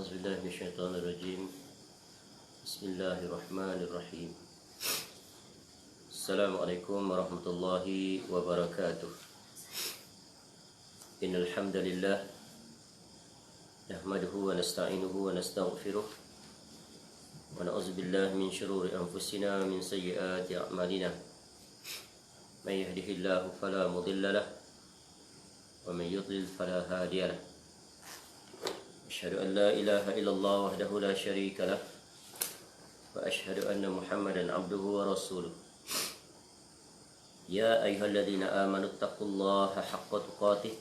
أعوذ بالله من الشيطان الرجيم. بسم الله الرحمن الرحيم. السلام عليكم ورحمة الله وبركاته. إن الحمد لله نحمده ونستعينه ونستغفره ونعوذ بالله من شرور أنفسنا ومن سيئات أعمالنا. من يهده الله فلا مضل له ومن يضلل فلا هادي له. أشهد أن لا إله إلا الله وحده لا شريك له وأشهد أن محمدا عبده ورسوله. يا أيها الذين آمنوا اتقوا الله حق تقاته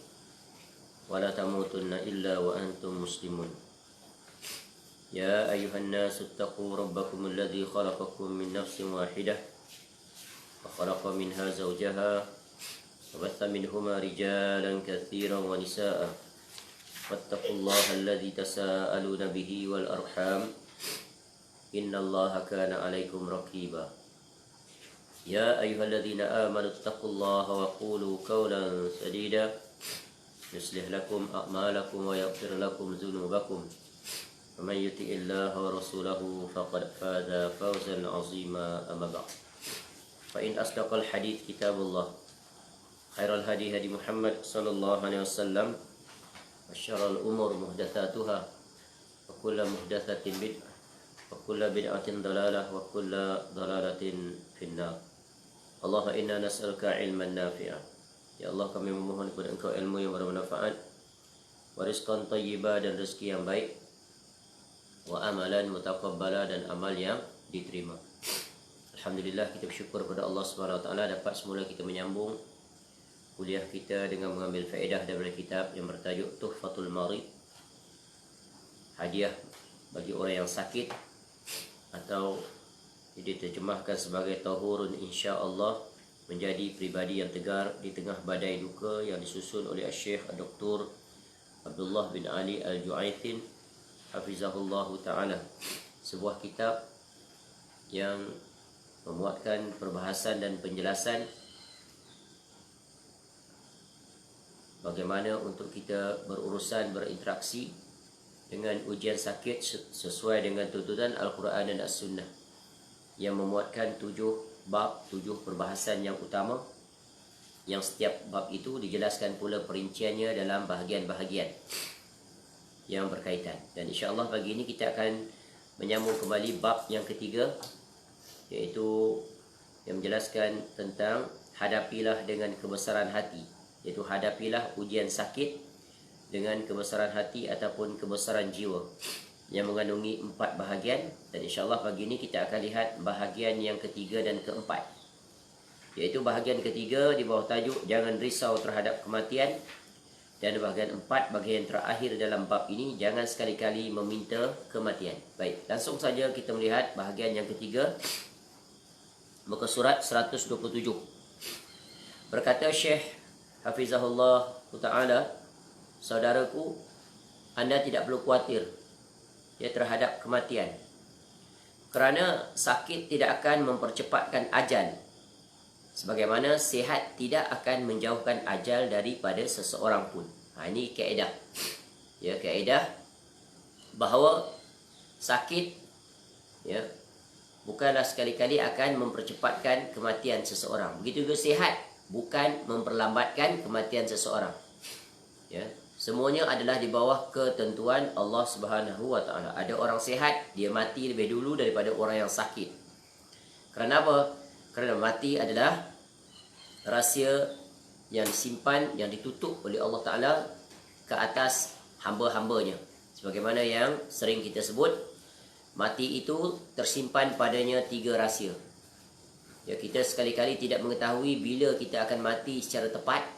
ولا تموتن إلا وأنتم مسلمون. يا أيها الناس اتقوا ربكم الذي خلقكم من نفس واحدة وخلق منها زوجها وبث منهما رجالا كثيرا ونساء. واتقوا الله الذي تساءلون به والأرحام إن الله كان عليكم رقيبا. يا أيها الذين آمنوا اتقوا الله وقولوا قولا سديدا يصلح لكم أعمالكم ويغفر لكم ذنوبكم ومن يطع الله ورسوله فقد فاز فوزا عظيما. أما بعد فإن أصدق الحديث كتاب الله خير الهدي هدي محمد صلى الله عليه وسلم وشر الأمور محدثاتها وكل محدثة بدعة وكل بدعة ضلالة وكل ضلالة في النار. Allah inna nas'aluka ilman nafi'a. Ya Allah, kami memohon kepada Engkau ilmu yang bermanfaat, wa rizqan thayyiba, dan rezeki yang baik, wa amalan mutaqabbala, dan amal yang diterima. Alhamdulillah, kita bersyukur kepada Allah Subhanahu wa taala dapat semula kita menyambung kuliah kita dengan mengambil faedah daripada kitab yang bertajuk Tuhfatul Marid, hadiah bagi orang yang sakit, atau diterjemahkan sebagai tahurun insya-Allah, menjadi pribadi yang tegar di tengah badai duka, yang disusun oleh Syekh Dr. Abdullah bin Ali Al-Ju'aithin hafizahullahu taala. Sebuah kitab yang memuatkan perbahasan dan penjelasan bagaimana untuk kita berurusan, berinteraksi dengan ujian sakit sesuai dengan tuntutan Al-Quran dan As-Sunnah, yang memuatkan 7 bab, 7 perbahasan yang utama, yang setiap bab itu dijelaskan pula perinciannya dalam bahagian-bahagian yang berkaitan. Dan insya-Allah pagi ini kita akan menyambung kembali bab yang ketiga, iaitu yang menjelaskan tentang hadapilah dengan kebesaran hati, iaitu hadapilah ujian sakit dengan kebesaran hati ataupun kebesaran jiwa, yang mengandungi 4 bahagian. Dan insyaAllah pagi ini kita akan lihat bahagian yang ketiga dan keempat, iaitu bahagian ketiga di bawah tajuk jangan risau terhadap kematian, dan bahagian 4, bahagian terakhir dalam bab ini, jangan sekali-kali meminta kematian. Baik, langsung saja kita melihat bahagian yang ketiga, muka surat 127. Berkata Syekh Hafizahullah ta'ala, saudaraku, anda tidak perlu khawatir terhadap kematian, kerana sakit tidak akan mempercepatkan ajal, sebagaimana sihat tidak akan menjauhkan ajal daripada seseorang pun. Ini kaedah, kaedah bahawa sakit bukanlah sekali-kali akan mempercepatkan kematian seseorang. Begitu juga sihat bukan memperlambatkan kematian seseorang. Semuanya adalah di bawah ketentuan Allah Subhanahu wa taala. Ada orang sihat, dia mati lebih dulu daripada orang yang sakit. Kerana apa? Kerana mati adalah rahsia yang disimpan, yang ditutup oleh Allah Taala ke atas hamba-hambanya. Sebagaimana yang sering kita sebut, mati itu tersimpan padanya 3 rahsia. Kita sekali-kali tidak mengetahui bila kita akan mati secara tepat.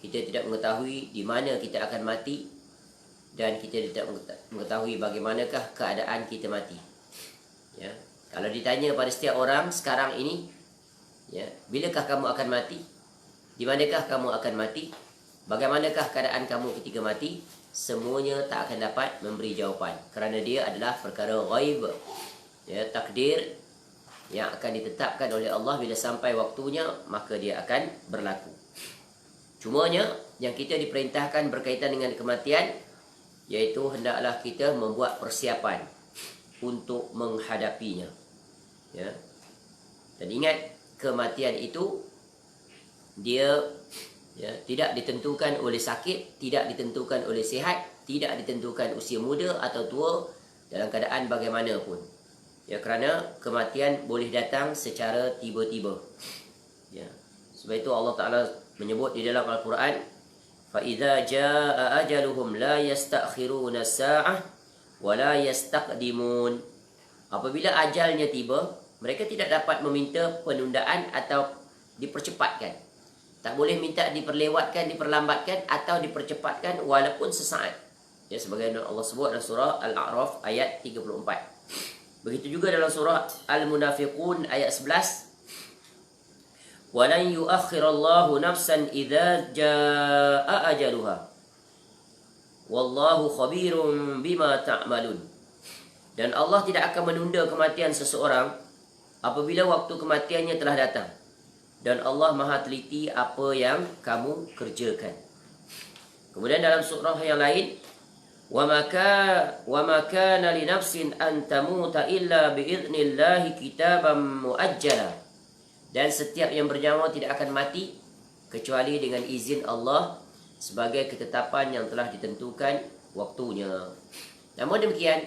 Kita tidak mengetahui di mana kita akan mati, dan kita tidak mengetahui bagaimanakah keadaan kita mati. Kalau ditanya pada setiap orang sekarang ini, bilakah kamu akan mati? Di manakah kamu akan mati? Bagaimanakah keadaan kamu ketika mati? Semuanya tak akan dapat memberi jawapan, kerana dia adalah perkara ghaib, takdir yang akan ditetapkan oleh Allah. Bila sampai waktunya, maka dia akan berlaku. Cumanya yang kita diperintahkan berkaitan dengan kematian iaitu hendaklah kita membuat persiapan untuk menghadapinya. Ya. Dan ingat, kematian itu dia tidak ditentukan oleh sakit, tidak ditentukan oleh sihat, tidak ditentukan usia muda atau tua, dalam keadaan bagaimanapun. Ya, kerana kematian boleh datang secara tiba-tiba. Ya. Sebab itu Allah Ta'ala menyebut di dalam Al-Quran, فَإِذَا جَاءَ أَجَلُهُمْ لَا يَسْتَأْخِرُونَ السَّاعَةَ وَلَا يَسْتَقْدِمُونَ. Apabila ajalnya tiba, mereka tidak dapat meminta penundaan atau dipercepatkan. Tak boleh minta diperlewatkan, diperlambatkan atau dipercepatkan walaupun sesaat. Ya, sebagaimana Allah sebut dalam surah Al-A'raf ayat 34. Begitu juga dalam surah Al-Munafiqun ayat 11. وَلَنْ يُؤَخِّرَ اللَّهُ نَفْسًا إِذَا جَاءَ أَجَلُهَا وَاللَّهُ خَبِيرٌ بِمَا تَعْمَلُونَ. Dan Allah tidak akan menunda kematian seseorang apabila waktu kematiannya telah datang. Dan Allah Maha teliti apa yang kamu kerjakan. Kemudian dalam surah yang lain, وَمَا كَانَ لِنَفْسٍ أَن تَمُوتَ إِلَّا بِإِذْنِ اللَّهِ كِتَابًا مُؤَجَّلًا. Dan setiap yang bernyawa tidak akan mati kecuali dengan izin Allah sebagai ketetapan yang telah ditentukan waktunya. Namun demikian,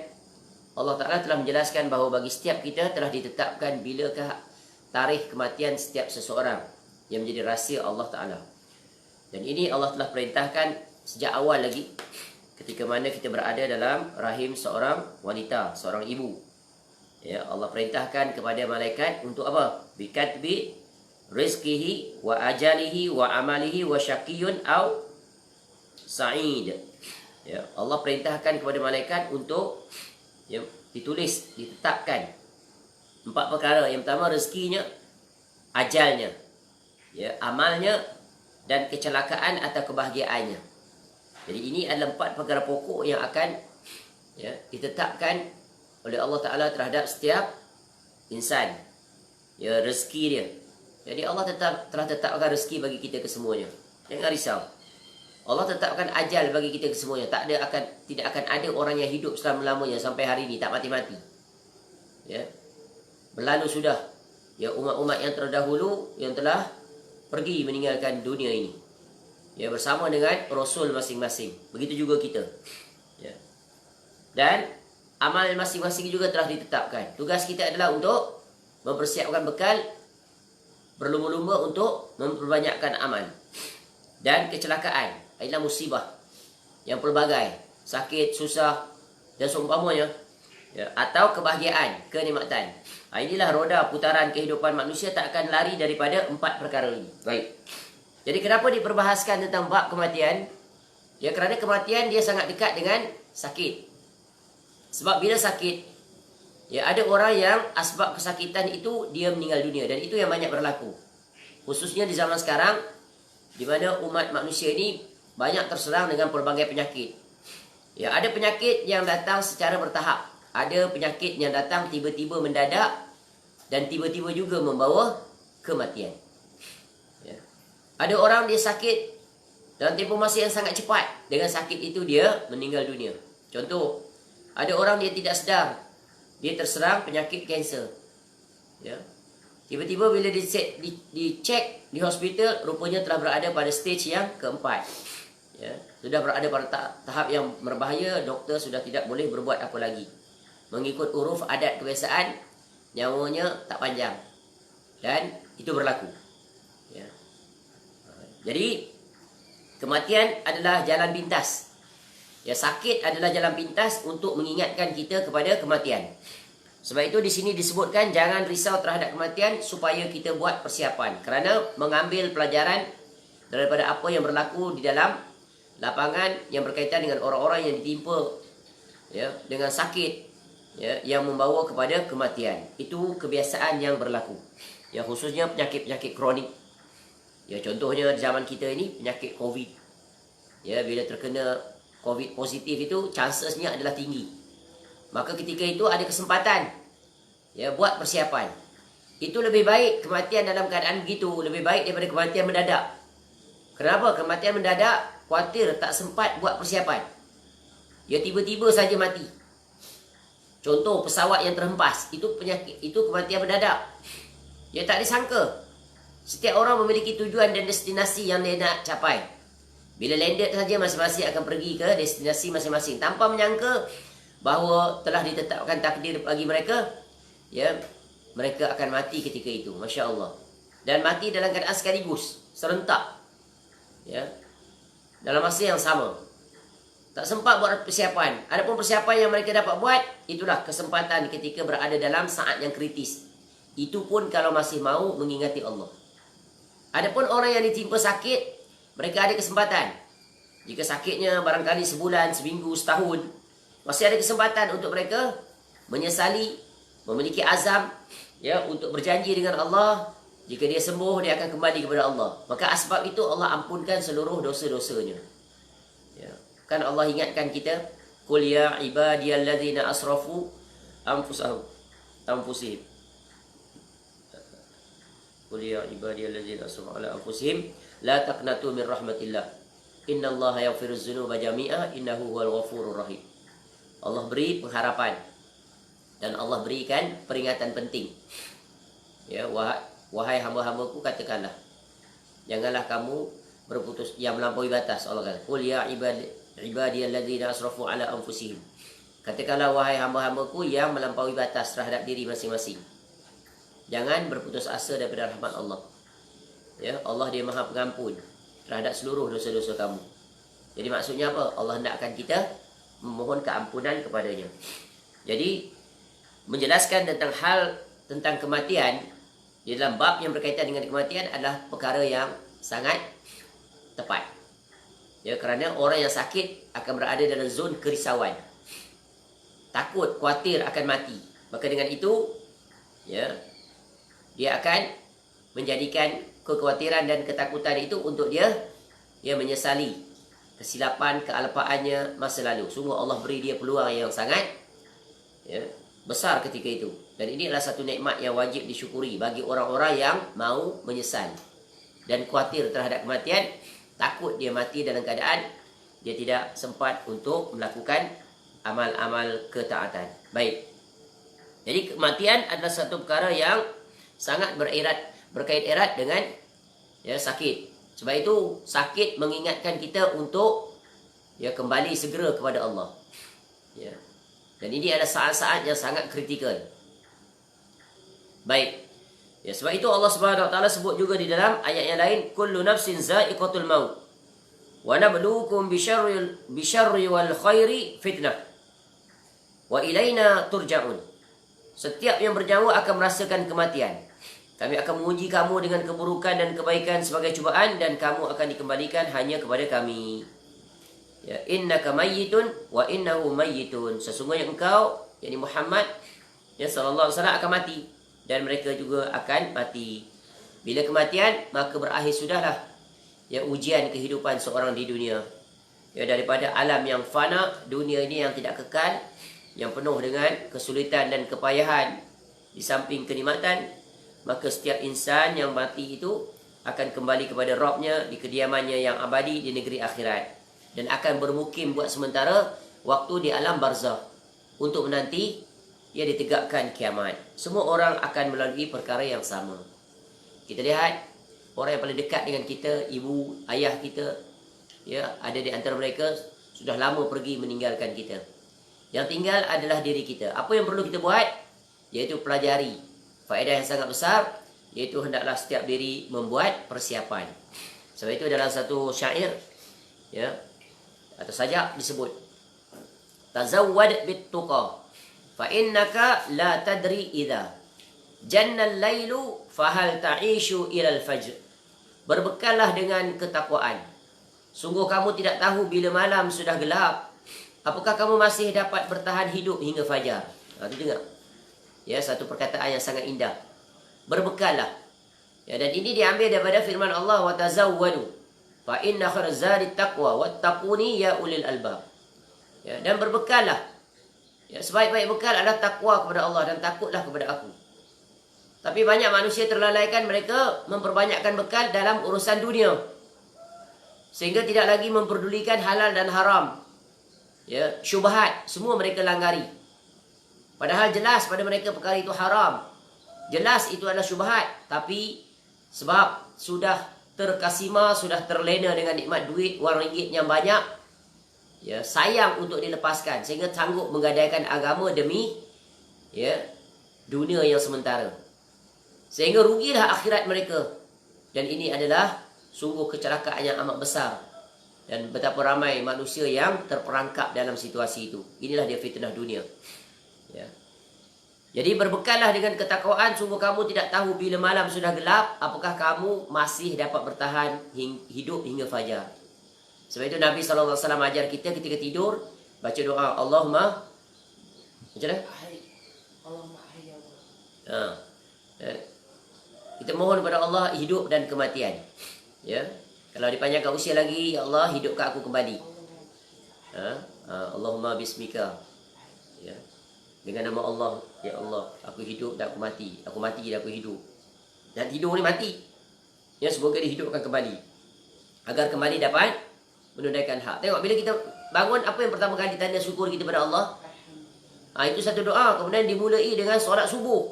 Allah Ta'ala telah menjelaskan bahawa bagi setiap kita telah ditetapkan bilakah tarikh kematian setiap seseorang, yang menjadi rahsia Allah Ta'ala. Dan ini Allah telah perintahkan sejak awal lagi, ketika mana kita berada dalam rahim seorang wanita, seorang ibu. Ya, Allah perintahkan kepada malaikat untuk apa? Bikatbi rizqihi wa ajalihi wa amalihi wa syaqiyun au sa'id. Ya, Allah perintahkan kepada malaikat untuk ditulis, ditetapkan 4 perkara. Yang pertama, rezekinya, ajalnya, ya, amalnya, dan kecelakaan atau kebahagiaannya. Jadi ini adalah 4 perkara pokok yang akan ditetapkan oleh Allah Ta'ala terhadap setiap insan. Ya, rezeki dia. Jadi Allah telah tetapkan rezeki bagi kita kesemuanya. Jangan risau. Allah tetapkan ajal bagi kita kesemuanya. Tidak akan ada orang yang hidup selama-lamanya sampai hari ini tak mati-mati. Ya. Berlalu sudah. Ya, umat-umat yang terdahulu yang telah pergi meninggalkan dunia ini. Ya, bersama dengan Rasul masing-masing. Begitu juga kita. Ya. Dan amal masing-masing juga telah ditetapkan. Tugas kita adalah untuk mempersiapkan bekal, berlumba-lumba untuk memperbanyakkan amal. Dan kecelakaan adalah musibah yang pelbagai, sakit, susah dan seumpamanya, ya, atau kebahagiaan, kenikmatan. Inilah roda putaran kehidupan manusia, tak akan lari daripada 4 perkara ini. Baik. Jadi kenapa diperbahaskan tentang bab kematian? Ya, kerana kematian dia sangat dekat dengan sakit. Sebab bila sakit, ya, ada orang yang asbab kesakitan itu dia meninggal dunia. Dan itu yang banyak berlaku. Khususnya di zaman sekarang, di mana umat manusia ini banyak terserang dengan pelbagai penyakit. Ya, ada penyakit yang datang secara bertahap. Ada penyakit yang datang tiba-tiba mendadak. Dan tiba-tiba juga membawa kematian. Ya. Ada orang dia sakit dalam tempoh masa yang sangat cepat. Dengan sakit itu dia meninggal dunia. Contoh, ada orang dia tidak sedar, dia terserang penyakit kanser. Ya. Tiba-tiba bila dicek di hospital, rupanya telah berada pada stage yang keempat. Ya. Sudah berada pada tahap yang berbahaya, doktor sudah tidak boleh berbuat apa lagi. Mengikut uruf adat kebiasaan, nyawanya tak panjang. Dan itu berlaku. Ya. Jadi, kematian adalah jalan pintas. Ya, sakit adalah jalan pintas untuk mengingatkan kita kepada kematian. Sebab itu di sini disebutkan jangan risau terhadap kematian supaya kita buat persiapan. Kerana mengambil pelajaran daripada apa yang berlaku di dalam lapangan yang berkaitan dengan orang-orang yang ditimpa, ya, dengan sakit, ya, yang membawa kepada kematian. Itu kebiasaan yang berlaku. Ya, khususnya penyakit-penyakit kronik. Ya, contohnya di zaman kita ini penyakit COVID. Ya, bila terkena COVID positif itu chancesnya adalah tinggi. Maka ketika itu ada kesempatan, ya, buat persiapan. Itu lebih baik kematian dalam keadaan begitu, lebih baik daripada kematian mendadak. Kenapa? Kematian mendadak, khawatir tak sempat buat persiapan. Dia tiba-tiba saja mati. Contoh pesawat yang terhempas, itu penyakit, itu kematian mendadak. Dia tak disangka. Setiap orang memiliki tujuan dan destinasi yang dia nak capai. Bila landed saja masing-masing akan pergi ke destinasi masing-masing tanpa menyangka bahawa telah ditetapkan takdir bagi mereka, ya, mereka akan mati ketika itu. Masya Allah. Dan mati dalam keadaan sekaligus, serentak, ya, dalam masa yang sama. Tak sempat buat persiapan. Adapun persiapan yang mereka dapat buat, itulah kesempatan ketika berada dalam saat yang kritis. Itu pun kalau masih mau mengingati Allah. Adapun orang yang ditimpa sakit, mereka ada kesempatan. Jika sakitnya barangkali sebulan, seminggu, setahun, masih ada kesempatan untuk mereka menyesali, memiliki azam, ya, untuk berjanji dengan Allah. Jika dia sembuh, dia akan kembali kepada Allah. Maka asbab itu Allah ampunkan seluruh dosa-dosanya. Ya. Kan Allah ingatkan kita, Qul ya ibadiyalladzina asrafu anfusihim. Qul ya ibadiyalladzina asrafu ala anfusihim la taqnatu min rahmatillah. Innallaha yaghfiruz dzunuba jami'a innahu huwal ghafurur rahim. Allah beri pengharapan dan Allah berikan peringatan penting. Ya, wahai hamba-hambaku, katakanlah, janganlah kamu berputus yang melampaui batas. Allah kata, Qul ya ibadiyalladzina asrafu ala anfusihim. Katakanlah, wahai hamba-hambaku yang melampaui batas terhadap diri masing-masing. Jangan berputus asa daripada rahmat Allah. Ya, Allah dia Maha Pengampun terhadap seluruh dosa-dosa kamu. Jadi maksudnya apa? Allah hendakkan kita memohon keampunan kepadanya. Jadi menjelaskan tentang kematian di dalam bab yang berkaitan dengan kematian adalah perkara yang sangat tepat. Ya, kerana orang yang sakit akan berada dalam zon kerisauan. Takut, khawatir akan mati. Maka dengan itu, ya, dia akan menjadikan kekhawatiran dan ketakutan itu untuk dia menyesali kesilapan, kealpaannya masa lalu. Sungguh Allah beri dia peluang yang sangat, ya, besar ketika itu. Dan ini adalah satu nikmat yang wajib disyukuri bagi orang-orang yang mau menyesal dan khawatir terhadap kematian. Takut dia mati dalam keadaan dia tidak sempat untuk melakukan amal-amal ketaatan. Baik. Jadi kematian adalah satu perkara yang sangat berkait erat dengan, ya, sakit. Sebab itu sakit mengingatkan kita untuk, ya, kembali segera kepada Allah. Ya. Dan ini adalah saat-saat yang sangat kritikal. Baik. Ya, sebab itu Allah Subhanahu wa taala sebut juga di dalam ayat yang lain, kullu nafsin za'iqatul maut wa nabluukum bisyarri wal khairi fitnah wa ilaina turja'un. Setiap yang bernyawa akan merasakan kematian. Kami akan menguji kamu dengan keburukan dan kebaikan sebagai cubaan, dan kamu akan dikembalikan hanya kepada kami. Ya, innaka mayyitun wa innahu mayyitun. Sesungguhnya engkau, yakni Muhammad, ya, sallallahu alaihi wasallam, akan mati dan mereka juga akan mati. Bila kematian, maka berakhir sudahlah, ya, ujian kehidupan seorang di dunia. Ya, daripada alam yang fana, dunia ini yang tidak kekal, yang penuh dengan kesulitan dan kepayahan, di samping kenikmatan, maka setiap insan yang mati itu akan kembali kepada Rabbnya di kediamannya yang abadi di negeri akhirat, dan akan bermukim buat sementara waktu di alam barzakh untuk menanti ia ditegakkan kiamat. Semua orang akan melalui perkara yang sama. Kita lihat orang yang paling dekat dengan kita, ibu, ayah kita, ya, ada di antara mereka sudah lama pergi meninggalkan kita. Yang tinggal adalah diri kita. Apa yang perlu kita buat? Iaitu pelajari faedah yang sangat besar, iaitu hendaklah setiap diri membuat persiapan. Sebab itu dalam satu syair, ya, atau sajak disebut, tazawwad bit tuqa fa innaka la tadri idza jannal lailu fahal ta'ishu ila al-fajr. Berbekallah dengan ketakwaan. Sungguh kamu tidak tahu bila malam sudah gelap, apakah kamu masih dapat bertahan hidup hingga fajar. Itu dengar. Ya, satu perkataan yang sangat indah. Berbekallah. Ya, dan ini diambil daripada firman Allah, wa tazawwadu fa inna khairaz zadi taqwa wattaquni ya ulil albab. Ya, dan berbekallah. Ya, sebaik-baik bekal adalah takwa kepada Allah dan takutlah kepada aku. Tapi banyak manusia terlalaikan, mereka memperbanyakkan bekal dalam urusan dunia, sehingga tidak lagi memperdulikan halal dan haram. Ya, syubhat semua mereka langgari. Padahal jelas pada mereka perkara itu haram. Jelas itu adalah syubhat, tapi sebab sudah terkasima, sudah terlena dengan nikmat duit wang ringgit yang banyak, ya, sayang untuk dilepaskan sehingga sanggup menggadaikan agama demi, ya, dunia yang sementara. Sehingga rugilah akhirat mereka. Dan ini adalah sungguh kecelakaan yang amat besar. Dan betapa ramai manusia yang terperangkap dalam situasi itu. Inilah dia fitnah dunia. Ya. Jadi berbekallah dengan ketakwaan. Sungguh kamu tidak tahu bila malam sudah gelap, apakah kamu masih dapat bertahan hidup hingga fajar. Sebab itu Nabi SAW ajar kita ketika tidur, baca doa Allahumma, macam mana? Allahumma ahya Allah. Kita mohon kepada Allah hidup dan kematian. Ya. Kalau dipanjangkan usia lagi, ya Allah hidupkan aku kembali. Allahumma bismika. Ya. Dengan nama Allah, ya Allah, aku hidup dan aku mati. Aku mati dan aku hidup. Dan tidur ni mati. Ya, semoga dihidupkan kembali. Agar kembali dapat menunaikan hak. Tengok bila kita bangun, apa yang pertama kali tanda syukur kita pada Allah? Itu satu doa. Kemudian dimulai dengan solat subuh.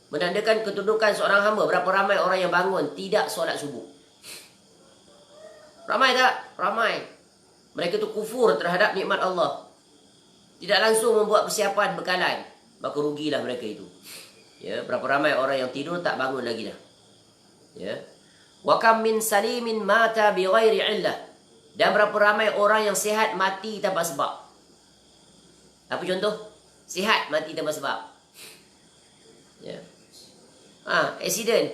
Menandakan ketundukan seorang hamba. Berapa ramai orang yang bangun tidak solat subuh. Ramai tak? Ramai. Mereka tu kufur terhadap nikmat Allah. Tidak langsung membuat persiapan bekalan. Maka rugilah mereka itu. Ya, berapa ramai orang yang tidur tak bangun lagi dah. Ya. Wa kam min salimin mata bi ghairi illah. Dan berapa ramai orang yang sihat mati tanpa sebab. Apa contoh? Sihat mati tanpa sebab. Ya. Accident.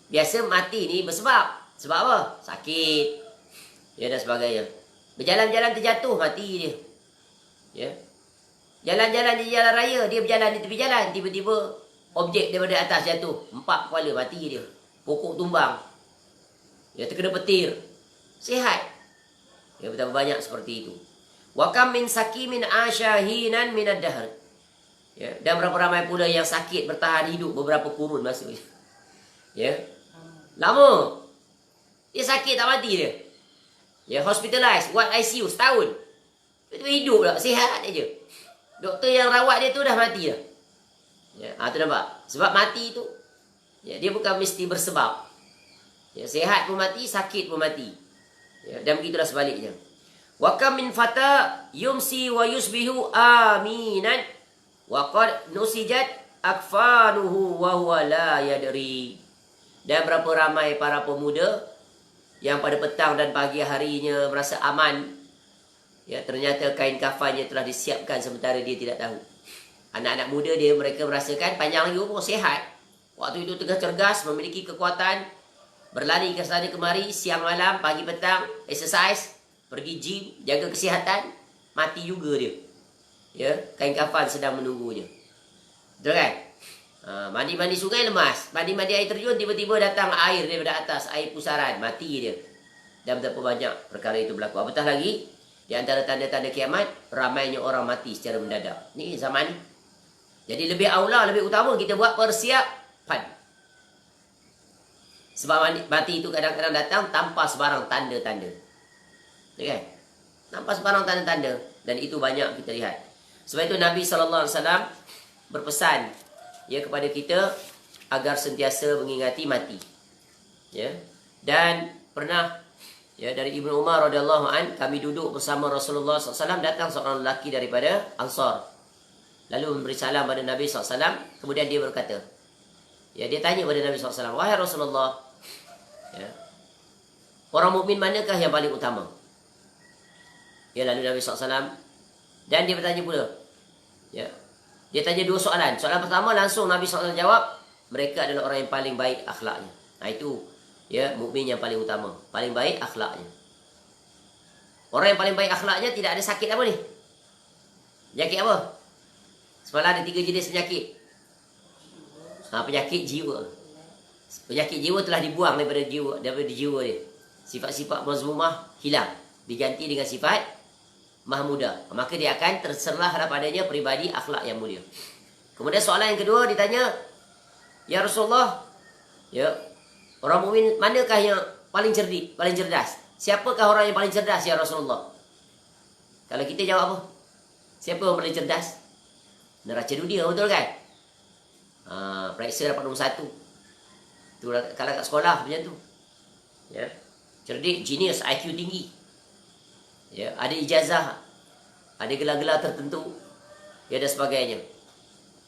Biasa mati ni bersebab. Sebab apa? Sakit. Ya, dan sebagainya. Berjalan-jalan terjatuh, mati dia. Ya. Jalan-jalan di jalan raya, dia berjalan di tepi jalan, tiba-tiba objek daripada atas jatuh, 4 kepala, mati dia. Pokok tumbang. Ya, terkena petir. Sihat. Ya, betapa banyak seperti itu. Wa kam min sakimin asyahinan min ad-dahr. Ya, dan berapa ramai pula yang sakit bertahan hidup beberapa kurun masa. Ya. Lama. Dia sakit tak mati dia. Ya, hospitalized, buat ICU setahun. Itu hidup lah, sihat aja. Doktor yang rawat dia tu dah mati dah. Ya, tu nampak. Sebab mati tu, ya, dia bukan mesti bersebab. Ya, sihat pun mati, sakit pun mati. Ya, dan begitulah sebaliknya. Wa kam min fata yumsi wa yusbihu aminan wa qad nusijat akfanuhu wa huwa la yadri. Dan berapa ramai para pemuda yang pada petang dan pagi harinya merasa aman. Ya, ternyata kain kafannya telah disiapkan sementara dia tidak tahu. Anak-anak muda dia, mereka merasakan panjang lagi umur, sihat. Waktu itu tengah cergas, memiliki kekuatan, berlari ke sana kemari, siang malam, pagi petang, exercise, pergi gym, jaga kesihatan, mati juga dia. Ya, kain kafan sedang menunggunya. Betul kan? Mandi-mandi sungai lemas, mandi-mandi air terjun, tiba-tiba datang air daripada atas, air pusaran, mati dia. Dan betapa banyak perkara itu berlaku. Apatah lagi, di antara tanda-tanda kiamat, ramainya orang mati secara mendadak. Ni zaman ni. Jadi lebih aula, lebih utama kita buat persiapan. Sebab mati itu kadang-kadang datang tanpa sebarang tanda-tanda. Ya kan? Tanpa sebarang tanda-tanda. Dan itu banyak kita lihat. Sebab itu Nabi SAW berpesan, ya, kepada kita agar sentiasa mengingati mati. Ya. Dan pernah, ya, dari Ibnu Umar radhiyallahu an, kami duduk bersama Rasulullah SAW, datang seorang lelaki daripada Ansar. Lalu memberi salam pada Nabi SAW. Kemudian dia berkata, ya, dia tanya pada Nabi SAW, wahai Rasulullah, ya, orang mukmin manakah yang paling utama? Ya, lalu Nabi SAW, dan dia bertanya pula, ya, dia tanya 2 soalan. Soalan pertama langsung Nabi SAW jawab, mereka adalah orang yang paling baik akhlaknya. Itu, ya, mukmin yang paling utama, paling baik akhlaknya. Orang yang paling baik akhlaknya tidak ada sakit apa ni? Penyakit apa? Semalam ada 3 jenis penyakit. Penyakit jiwa. Penyakit jiwa telah dibuang daripada jiwa dia. Sifat-sifat mazmumah hilang, diganti dengan sifat mahmudah. Maka dia akan terserahlah padanya pribadi akhlak yang mulia. Kemudian soalan yang kedua ditanya, ya Rasulullah, ya, orang mukmin manakah yang paling cerdik, paling cerdas? Siapakah orang yang paling cerdas ya Rasulullah? Kalau kita jawab apa? Siapa yang paling cerdas? Neraca dunia, betul kan? Periksa dapat nombor 1. Tu kalau kat sekolah macam tu. Ya. Cerdik, genius, IQ tinggi. Ya, ada ijazah, ada gelar-gelar tertentu, ya dan sebagainya.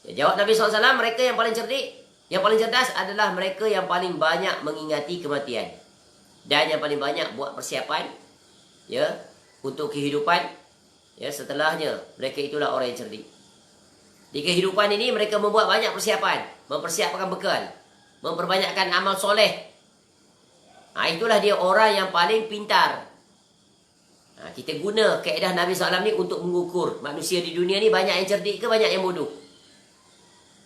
Ya, jawab Nabi SAW, mereka yang paling cerdik, yang paling cerdas adalah mereka yang paling banyak mengingati kematian dan yang paling banyak buat persiapan, ya, untuk kehidupan. Ya, setelahnya mereka itulah orang yang cerdik. Di kehidupan ini mereka membuat banyak persiapan, mempersiapkan bekal, memperbanyakkan amal soleh. Itulah dia orang yang paling pintar. Kita guna kaedah Nabi SAW ni untuk mengukur manusia di dunia ni banyak yang cerdik ke banyak yang bodoh.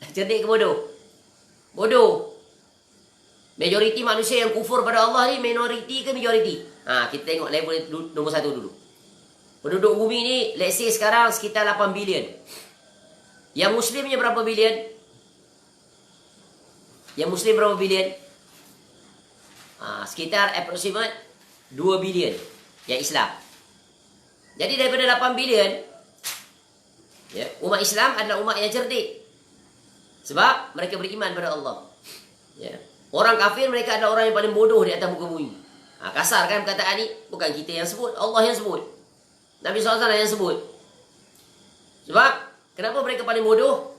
Cerdik ke bodoh? Bodoh. Majoriti manusia yang kufur pada Allah ni minoriti ke majoriti? Kita tengok level nombor 1 dulu. Penduduk bumi ni let's say sekarang sekitar 8 bilion. Yang Muslimnya berapa bilion? Yang Muslim berapa bilion? Sekitar approximate 2 bilion yang Islam. Jadi daripada 8 bilion, ya, umat Islam adalah umat yang cerdik. Sebab mereka beriman pada Allah. Ya. Orang kafir mereka adalah orang yang paling bodoh di atas muka bumi. Kasar kan perkataan ni? Bukan kita yang sebut, Allah yang sebut. Nabi SAW yang sebut. Sebab kenapa mereka paling bodoh?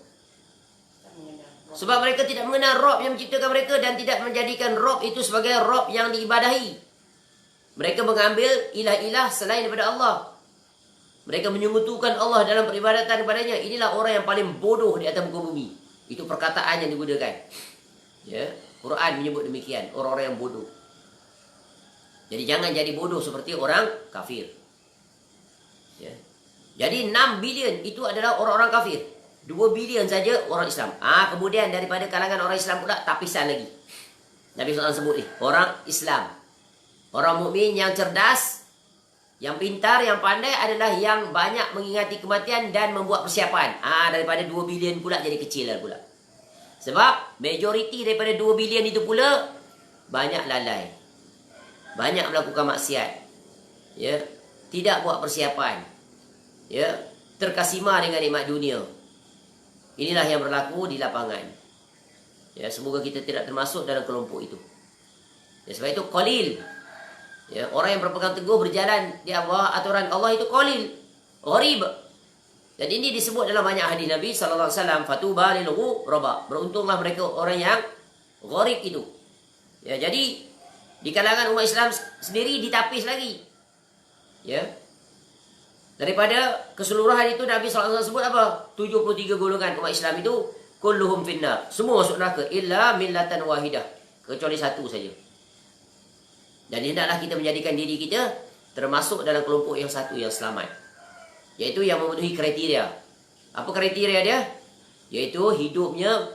Sebab mereka tidak mengenal Rabb yang menciptakan mereka dan tidak menjadikan Rabb itu sebagai Rabb yang diibadahi. Mereka mengambil ilah-ilah selain daripada Allah. Mereka menyekutukan Allah dalam peribadatan kepadanya. Inilah orang yang paling bodoh di atas muka bumi. Itu perkataan yang digunakan. Ya, Quran menyebut demikian, orang-orang yang bodoh. Jadi jangan jadi bodoh seperti orang kafir. Ya. Jadi 6 bilion itu adalah orang-orang kafir. 2 bilion saja orang Islam. Kemudian daripada kalangan orang Islam pula tapisan lagi. Nabi SAW sebut ni, orang Islam. Orang mukmin yang cerdas, yang pintar, yang pandai adalah yang banyak mengingati kematian dan membuat persiapan. Daripada 2 bilion pula jadi kecil lah pula. Sebab majoriti daripada 2 bilion itu pula banyak lalai. Banyak melakukan maksiat. Ya, tidak buat persiapan. Ya, terkasima dengan nikmat dunia. Inilah yang berlaku di lapangan. Ya, semoga kita tidak termasuk dalam kelompok itu. Ya, sebab itu qalil. Ya, orang yang berpegang teguh berjalan di bawah aturan Allah itu qalil, gharib. Dan ini disebut dalam banyak hadis Nabi sallallahu alaihi wasallam, fatuba lil ghuraba. Beruntunglah mereka orang yang gharib itu. Ya, jadi di kalangan umat Islam sendiri ditapis lagi. Ya. Daripada keseluruhan itu Nabi SAW sebut apa? 73 golongan umat Islam itu kulluhum finnar. Semua masuk neraka illa millatan wahidah. Kecuali satu saja. Dan hendaklah kita menjadikan diri kita termasuk dalam kelompok yang satu yang selamat. Iaitu yang memenuhi kriteria. Apa kriteria dia? Iaitu hidupnya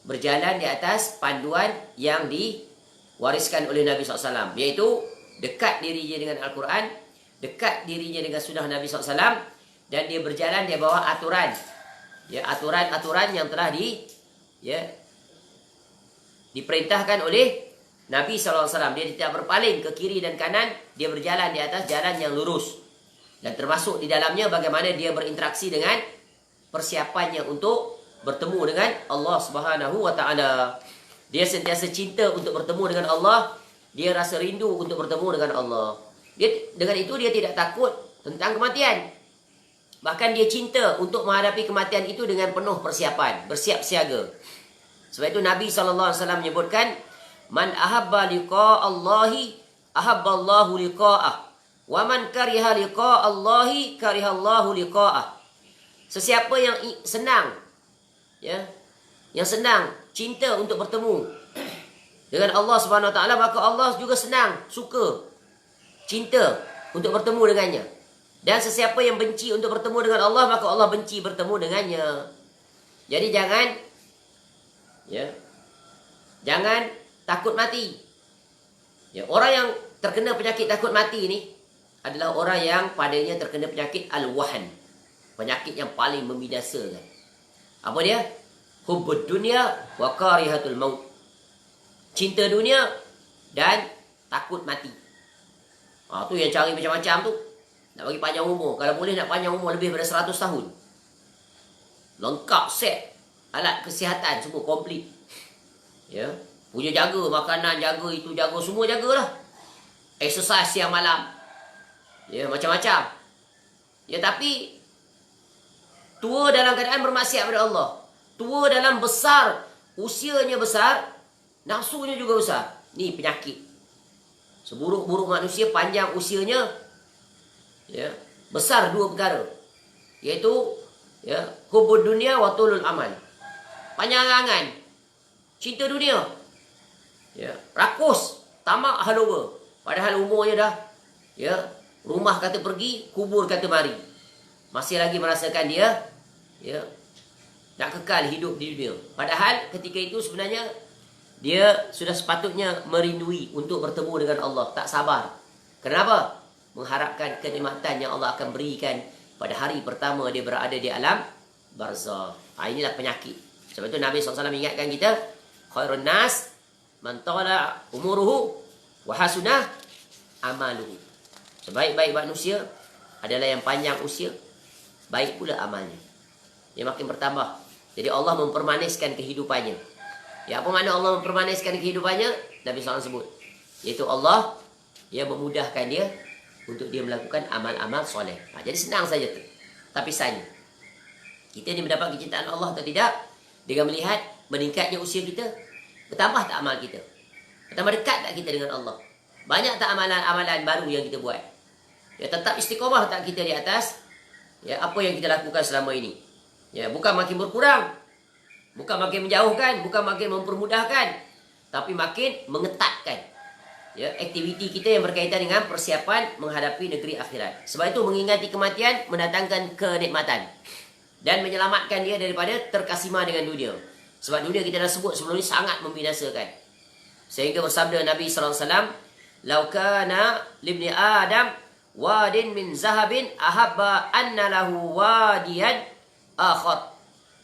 berjalan di atas panduan yang diwariskan oleh Nabi SAW. Iaitu dekat dirinya dengan Al-Quran, dekat dirinya dengan sunnah Nabi SAW, dan dia berjalan di bawah aturan. Ya, aturan-aturan yang telah diperintahkan oleh Nabi SAW. Dia tidak berpaling ke kiri dan kanan, dia berjalan di atas jalan yang lurus. Dan termasuk di dalamnya bagaimana dia berinteraksi dengan persiapannya untuk bertemu dengan Allah Subhanahu wa taala. Dia sentiasa cinta untuk bertemu dengan Allah, dia rasa rindu untuk bertemu dengan Allah. Dengan itu dia tidak takut tentang kematian. Bahkan dia cinta untuk menghadapi kematian itu dengan penuh persiapan, bersiap siaga. Sebab itu Nabi SAW menyebutkan, man ahabba liqa Allahi ahabba Allahu liqa'ah. Wa man kariha liqa Allahi kariha Allahu liqa'ah. Sesiapa yang senang, ya, yang senang, cinta untuk bertemu dengan Allah Subhanahu wa taala, maka Allah juga senang, suka, cinta untuk bertemu dengannya. Dan sesiapa yang benci untuk bertemu dengan Allah, maka Allah benci bertemu dengannya. Jadi jangan takut mati. Ya, orang yang terkena penyakit takut mati ni adalah orang yang padanya terkena penyakit al-wahan. Penyakit yang paling membinasakan. Apa dia? Hubbud dunya wa karihatul maut. Cinta dunia dan takut mati. Tu yang cari macam-macam tu. Nak bagi panjang umur. Kalau boleh nak panjang umur lebih daripada 100 tahun. Lengkap set. Alat kesihatan semua komplit. Ya. Punya jaga makanan, jaga itu, jaga semua jagalah. Exercise siang malam. Ya, macam-macam. Ya, tapi tua dalam keadaan bermaksiat pada Allah. Tua dalam besar, usianya besar, nafsunya juga besar. Ni penyakit. Seburuk-buruk manusia panjang usianya, ya, besar dua perkara. Iaitu, ya, hubud dunia wa tulul amal. Panjang angan, cinta dunia. Ya, rakus, tamak haluba. Padahal umurnya dah, ya, rumah kata pergi, kubur kata mari. Masih lagi merasakan dia, ya, nak kekal hidup di dunia. Padahal ketika itu sebenarnya dia sudah sepatutnya merindui untuk bertemu dengan Allah. Tak sabar. Kenapa? Mengharapkan kenikmatan yang Allah akan berikan pada hari pertama dia berada di alam barzakh. Inilah penyakit. Sebab itu Nabi SAW ingatkan kita, khairun nas man tala umuruhu wa hasunah amaluhu. Sebaik-baik manusia adalah yang panjang usia, baik pula amalnya. Dia makin bertambah. Jadi Allah mempermaniskan kehidupannya. Ya, apa makna Allah mempermaniskan kehidupannya? Nabi SAW sebut. Iaitu Allah, dia memudahkan dia untuk dia melakukan amal-amal soleh. Jadi senang saja tu. Tapi sanya, kita ni mendapat kecintaan Allah atau tidak dengan melihat meningkatnya usia kita, bertambah tak amal kita, bertambah dekat tak kita dengan Allah, banyak tak amalan-amalan baru yang kita buat, ya, tetap istiqamah tak kita di atas, ya, apa yang kita lakukan selama ini, ya, bukan makin berkurang, bukan makin menjauhkan, bukan makin mempermudahkan, tapi makin mengetatkan, ya, aktiviti kita yang berkaitan dengan persiapan menghadapi negeri akhirat. Sebab itu mengingati kematian mendatangkan kenikmatan dan menyelamatkan dia daripada terkasima dengan dunia. Sebab dunia kita dah sebut sebelum ini sangat membinasakan. Sehingga bersabda Nabi SAW, "Lau kana libni Adam wadin min zahabin ahabba anna lahu wadiyan akhar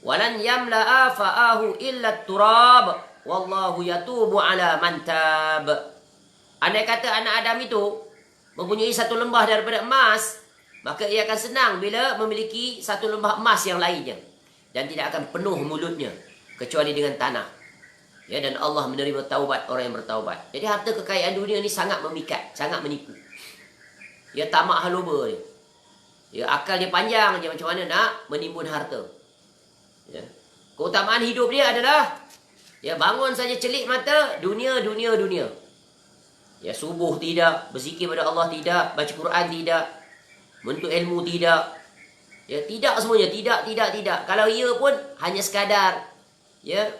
walan yamla'a fa'ahu illa turab wallahu yatubu ala man tab." Andai kata anak Adam itu mempunyai satu lembah daripada emas, maka ia akan senang bila memiliki satu lembah emas yang lainnya. Dan tidak akan penuh mulutnya kecuali dengan tanah. Ya, dan Allah menerima taubat orang yang bertaubat. Jadi harta kekayaan dunia ni sangat memikat, sangat menipu. Ya, tamak haluba dia. Ya, akal dia panjang je macam mana nak menimbun harta. Ya. Keutamaan hidup dia adalah, ya, bangun saja celik mata, dunia, dunia, dunia. Ya, subuh tidak, berzikir pada Allah tidak, baca Quran tidak, menuntut ilmu tidak. Ya, tidak semuanya, tidak. Kalau ia pun hanya sekadar, ya,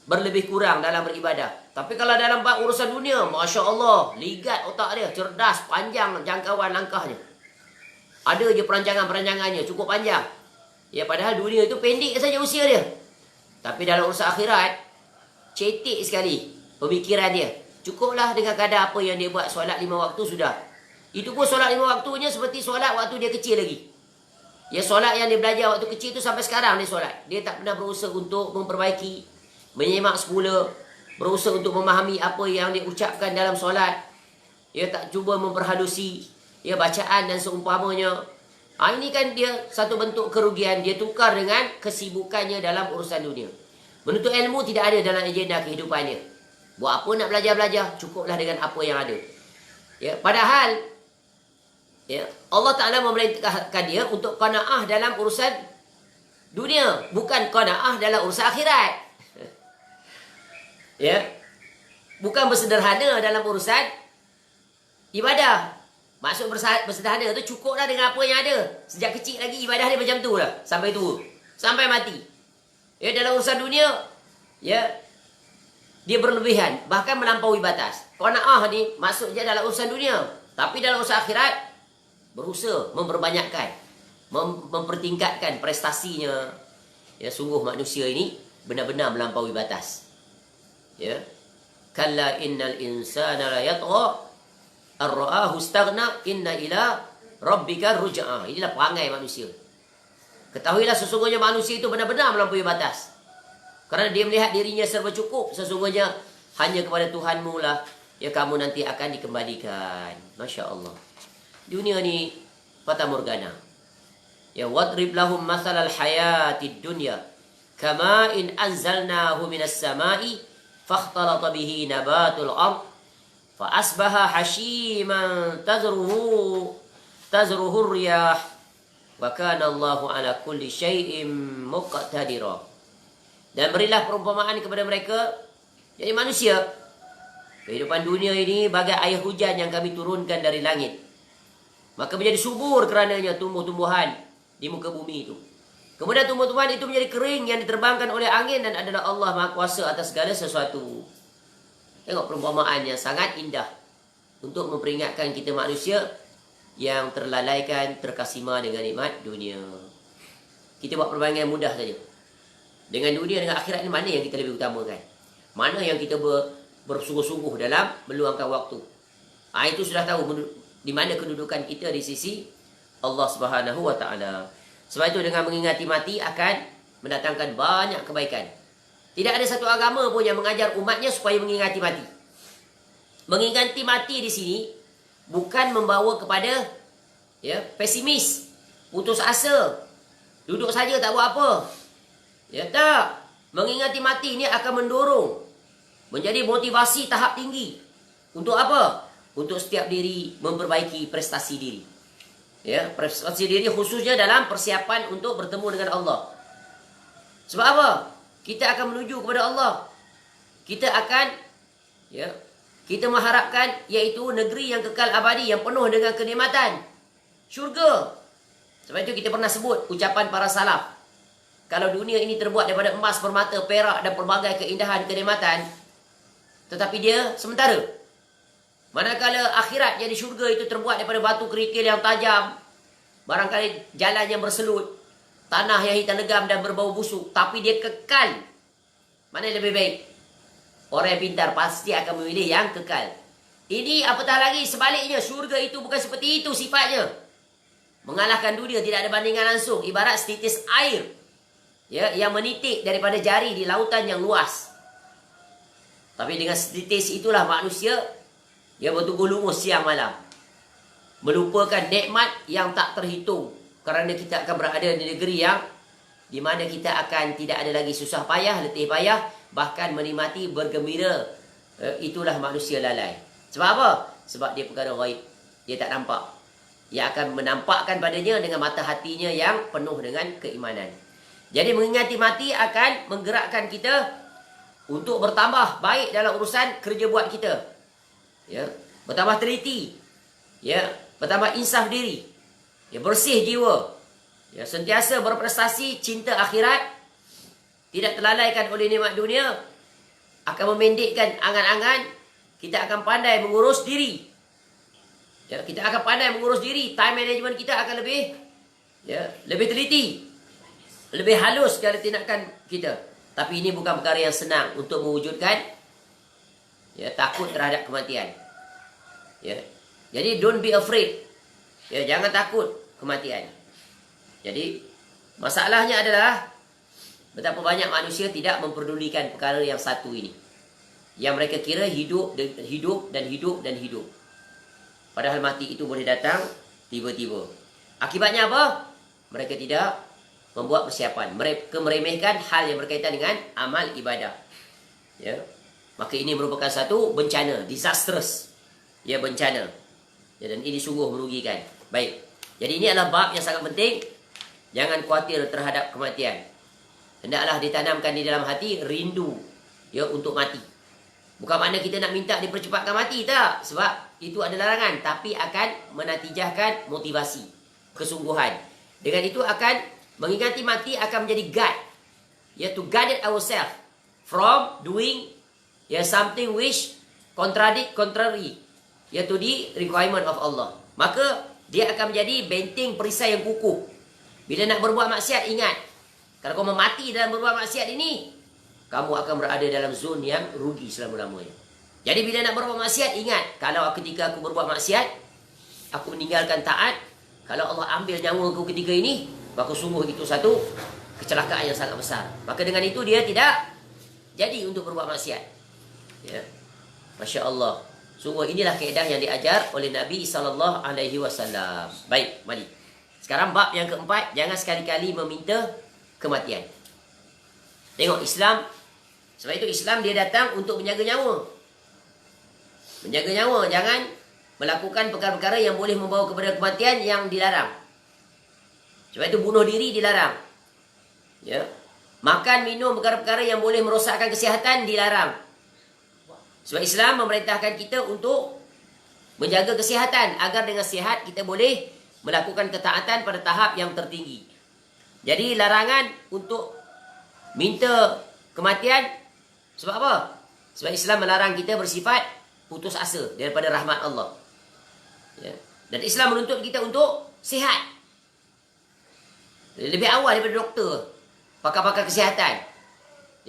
berlebih kurang dalam beribadah. Tapi kalau dalam bab urusan dunia, Masya Allah, ligat otak dia, cerdas, panjang jangkauan langkahnya. Ada je perancangan-perancangannya, cukup panjang. Ya, padahal dunia itu pendek saja usia dia. Tapi dalam urusan akhirat, cetek sekali pemikiran dia. Cukuplah dengan kadar apa yang dia buat, solat 5 waktu sudah. Itu pun solat 5 waktunya seperti solat waktu dia kecil lagi. Ya, solat yang dia belajar waktu kecil tu sampai sekarang dia solat. Dia tak pernah berusaha untuk memperbaiki, menyemak semula, berusaha untuk memahami apa yang dia ucapkan dalam solat. Dia tak cuba memperhalusi, ya, bacaan dan seumpamanya. Ini kan dia satu bentuk kerugian. Dia tukar dengan kesibukannya dalam urusan dunia. Menuntut ilmu tidak ada dalam agenda kehidupannya. Buat apa nak belajar-belajar? Cukuplah dengan apa yang ada. Ya, padahal, ya, Allah Ta'ala memerintahkan dia untuk qanaah dalam urusan dunia, bukan qanaah dalam urusan akhirat. Ya, bukan bersederhana dalam urusan ibadah. Maksud bersederhana tu cukuplah dengan apa yang ada. Sejak kecil lagi ibadah dia macam tu lah, sampai tua, sampai mati. Ya, dalam urusan dunia, ya, dia berlebihan, bahkan melampaui batas. Qanaah ni maksudnya dalam urusan dunia, tapi dalam urusan akhirat berusaha memperbanyakkan, mempertingkatkan prestasinya. Ya, sungguh manusia ini benar-benar melampaui batas. Ya, kalla innal insana la yatgha ar-ra'ahu istaghna inna ila rabbika ruj'a. Inilah perangai manusia. Ketahuilah sesungguhnya manusia itu benar-benar melampaui batas. Kerana dia melihat dirinya serba cukup, sesungguhnya hanya kepada Tuhanmu lah, ya, kamu nanti akan dikembalikan. Masya Allah. Dunia ni fata morgana. Ya, wadrib lahum mathalal hayatid dunya kama in anzalnahu minas samai fakhtalata bihi nabatul ard fa asbaha hashiman tazruhu riyah wa kana Allahu ala kulli syai'in muqtadira. Dan berilah perumpamaan kepada mereka, jadi manusia, kehidupan dunia ini bagai air hujan yang kami turunkan dari langit, maka menjadi subur kerananya tumbuh-tumbuhan di muka bumi itu. Kemudian tumbuh-tumbuhan itu menjadi kering yang diterbangkan oleh angin, dan adalah Allah Maha Kuasa atas segala sesuatu. Tengok perumpamaan yang sangat indah untuk memperingatkan kita manusia yang terlalaikan, terkasima dengan nikmat dunia. Kita buat perbandingan mudah saja. Dengan dunia dengan akhirat ini, mana yang kita lebih utamakan? Mana yang kita bersungguh-sungguh dalam meluangkan waktu? Itu sudah tahu di mana kedudukan kita di sisi Allah Subhanahu wa taala. Sebab itu dengan mengingati mati akan mendatangkan banyak kebaikan. Tidak ada satu agama pun yang mengajar umatnya supaya mengingati mati. Mengingati mati di sini bukan membawa kepada pesimis, putus asa, duduk saja tak buat apa. Tak. Mengingati mati ini akan mendorong menjadi motivasi tahap tinggi. Untuk apa? Untuk setiap diri memperbaiki prestasi diri. Prestasi diri khususnya dalam persiapan untuk bertemu dengan Allah. Sebab apa? Kita akan menuju kepada Allah. Kita akan kita mengharapkan iaitu negeri yang kekal abadi, yang penuh dengan kenikmatan, syurga. Sebab itu kita pernah sebut ucapan para salaf, kalau dunia ini terbuat daripada emas, permata, perak dan pelbagai keindahan kenikmatan, tetapi dia sementara. Manakala akhirat jadi syurga itu terbuat daripada batu kerikil yang tajam, barangkali jalan yang berselut, tanah yang hitam legam dan berbau busuk, tapi dia kekal. Mana yang lebih baik? Orang yang pintar pasti akan memilih yang kekal. Ini apatah lagi sebaliknya, syurga itu bukan seperti itu sifatnya. Mengalahkan dunia, tidak ada bandingan langsung. Ibarat setitis air yang menitik daripada jari di lautan yang luas. Tapi dengan setitis itulah manusia bertunggu lumus siang malam, melupakan nikmat yang tak terhitung, kerana kita akan berada di negeri yang di mana kita akan tidak ada lagi susah payah, letih payah, bahkan menikmati bergembira. Itulah manusia lalai. Sebab apa? Sebab dia perkara ghaib, dia tak nampak. Ia akan menampakkan padanya dengan mata hatinya yang penuh dengan keimanan. Jadi mengingati mati akan menggerakkan kita untuk bertambah baik dalam urusan kerja buat kita. Bertambah teliti, bertambah insaf diri, bersih jiwa, sentiasa berprestasi, cinta akhirat, tidak terlalaikan oleh nikmat dunia, akan memendekkan angan-angan. Kita akan pandai mengurus diri. Kita akan pandai mengurus diri. Time management kita akan lebih teliti, lebih halus dalam tindakan kita. Tapi ini bukan perkara yang senang untuk mewujudkan takut terhadap kematian. Jadi don't be afraid. Jangan takut kematian. Jadi masalahnya adalah betapa banyak manusia tidak memperdulikan perkara yang satu ini, yang mereka kira hidup dan hidup. Padahal mati itu boleh datang tiba-tiba. Akibatnya apa? Mereka tidak membuat persiapan. Mereka meremehkan hal yang berkaitan dengan amal ibadah. Maka ini merupakan satu bencana, disastrous. Bencana. Dan ini sungguh merugikan. Baik. Jadi ini adalah bab yang sangat penting. Jangan khawatir terhadap kematian. Hendaklah ditanamkan di dalam hati rindu untuk mati. Bukan makna kita nak minta dipercepatkan mati, tak. Sebab itu adalah larangan. Tapi akan menatijahkan motivasi, kesungguhan. Dengan itu akan mengingati mati akan menjadi guide. To guide ourselves from doing something which contrary to the requirement of Allah. Maka dia akan menjadi benteng perisai yang kukuh. Bila nak berbuat maksiat, ingat, kalau kau mati dalam berbuat maksiat ini, kamu akan berada dalam zon yang rugi selama-lamanya. Jadi bila nak berbuat maksiat, ingat, kalau ketika aku berbuat maksiat, aku meninggalkan taat, kalau Allah ambil nyawa aku ketika ini, maka sungguh itu satu kecelakaan yang sangat besar. Maka dengan itu dia tidak jadi untuk berbuat maksiat. Masya Allah. Sungguh inilah kaedah yang diajar oleh Nabi SAW. Baik, mari. Sekarang bab yang keempat, jangan sekali-kali meminta kematian. Tengok Islam, sebab itu Islam dia datang untuk menjaga nyawa. Menjaga nyawa, jangan melakukan perkara-perkara yang boleh membawa kepada kematian yang dilarang. Sebab itu bunuh diri dilarang. Ya. Makan, minum perkara-perkara yang boleh merosakkan kesihatan dilarang. Sebab Islam memerintahkan kita untuk menjaga kesihatan agar dengan sihat kita boleh melakukan ketaatan pada tahap yang tertinggi. Jadi larangan untuk minta kematian sebab apa? Sebab Islam melarang kita bersifat putus asa daripada rahmat Allah. Ya. Dan Islam menuntut kita untuk sihat. Lebih awal daripada doktor, pakar-pakar kesihatan.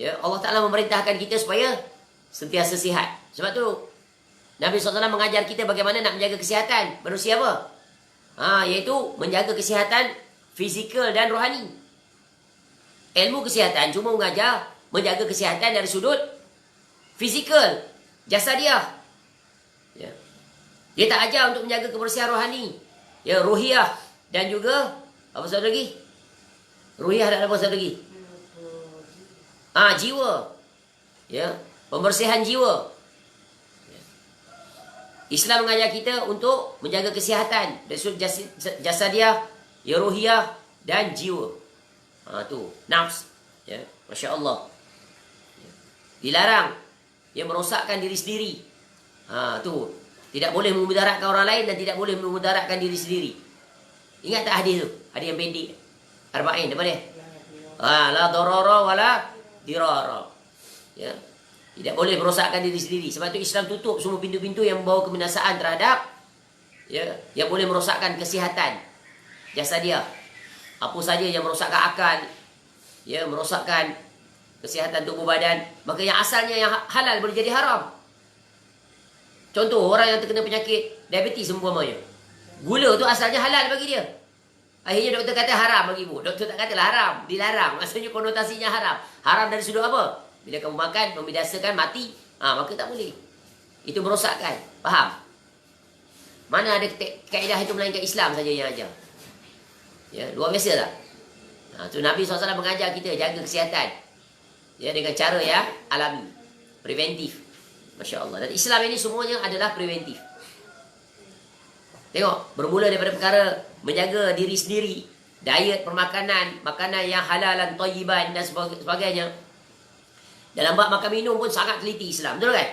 Ya, Allah Ta'ala memerintahkan kita supaya sentiasa sihat. Sebab tu Nabi SAW mengajar kita bagaimana nak menjaga kesihatan manusia apa? Iaitu menjaga kesihatan fizikal dan rohani. Ilmu kesihatan cuma mengajar menjaga kesihatan dari sudut fizikal, jasadiah. Ya. Dia tak ajar untuk menjaga kebersihan rohani, ya, ruhiyah dan juga apa satu lagi? Ruhiyah dan apa satu lagi? Jiwa. Ya, pembersihan jiwa. Islam mengajar kita untuk menjaga kesihatan dari sudut jasadiah, ya, ruhiyah dan jiwa. Tu nafs, ya, Masya Allah. Dilarang yang merosakkan diri sendiri. Tu tidak boleh memudaratkan orang lain dan tidak boleh memudaratkan diri sendiri. Ingat tak hadis tu? Hadis yang pendek. Arba'in apa dia? La darara wala dirara. Ya. Tidak boleh merosakkan diri sendiri. Sebab itu Islam tutup semua pintu-pintu yang membawa kebinasaan terhadap, ya, yang boleh merosakkan kesihatan jasadiah. Apa saja yang merosakkan akal, ya, merosakkan kesihatan tubuh badan, maka yang asalnya yang halal boleh jadi haram. Contoh, orang yang terkena penyakit diabetes umpamanya. Gula tu asalnya halal bagi dia. Akhirnya doktor kata haram bagi ibu. Doktor tak katalah haram, dilarang. Maksudnya konotasinya haram. Haram dari sudut apa? Bila kamu makan, membiasakan mati, maka tak boleh. Itu merosakkan. Faham? Mana ada kaedah itu melainkan Islam saja yang ajar. Ya, luar biasa tak? Tu Nabi SAW mengajar kita jaga kesihatan. Ya, dengan cara yang alami. Preventif. Masya Allah. Dan Islam ini semuanya adalah preventif. Tengok, bermula daripada perkara menjaga diri sendiri, diet, permakanan, makanan yang halalan, thayyiban dan sebagainya. Dalam bab makan minum pun sangat teliti Islam, betul kan?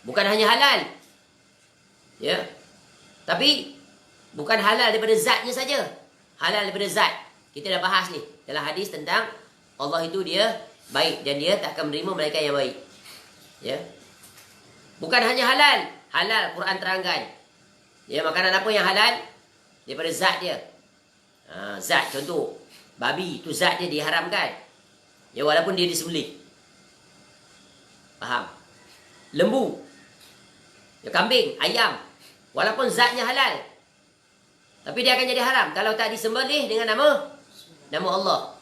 Bukan hanya halal, ya, tapi bukan halal daripada zatnya saja, halal daripada zat. Kita dah bahas ni dalam hadis tentang Allah itu dia baik dan dia tak akan menerima malaikat yang baik. Ya, bukan hanya halal, halal Quran terangkan. Ya, makanan apa yang halal daripada zat dia. Zat, contoh babi tu zat dia diharamkan. Ya, walaupun dia disembelih. Faham? Lembu, ya, kambing, ayam, walaupun zatnya halal, tapi dia akan jadi haram kalau tak disembelih dengan nama Allah.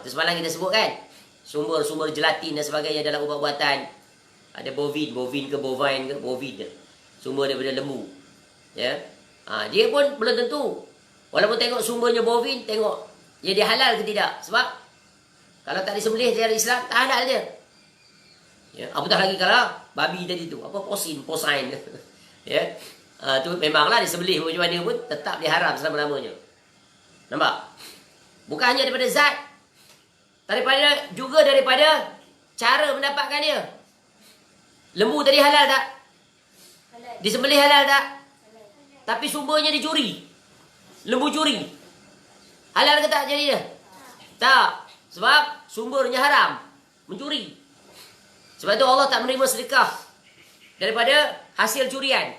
Tu semalam kita sebut kan, sumber-sumber gelatin dan sebagainya dalam ubat-ubatan. Ada bovin ke bovine ke bovin, sumber daripada lembu. Ya, dia pun belum tentu. Walaupun tengok sumbernya bovin, tengok dia halal ke tidak. Sebab kalau tak disembelih secara Islam, tak halal dia. Ya, apatah lagi kalau babi tadi tu, apa porcine. Ya, tu memanglah disembelih macam mana pun tetap diharam selama-lamanya. Nampak? Bukan hanya daripada zat, daripada cara mendapatkan dia. Lembu tadi halal tak? Halal. Disembelih halal tak? Tapi sumbernya dicuri. Lembu curi. Halal ke tak jadi dia? Tak. Sebab sumbernya haram. Mencuri. Sebab itu Allah tak menerima sedekah daripada hasil curian.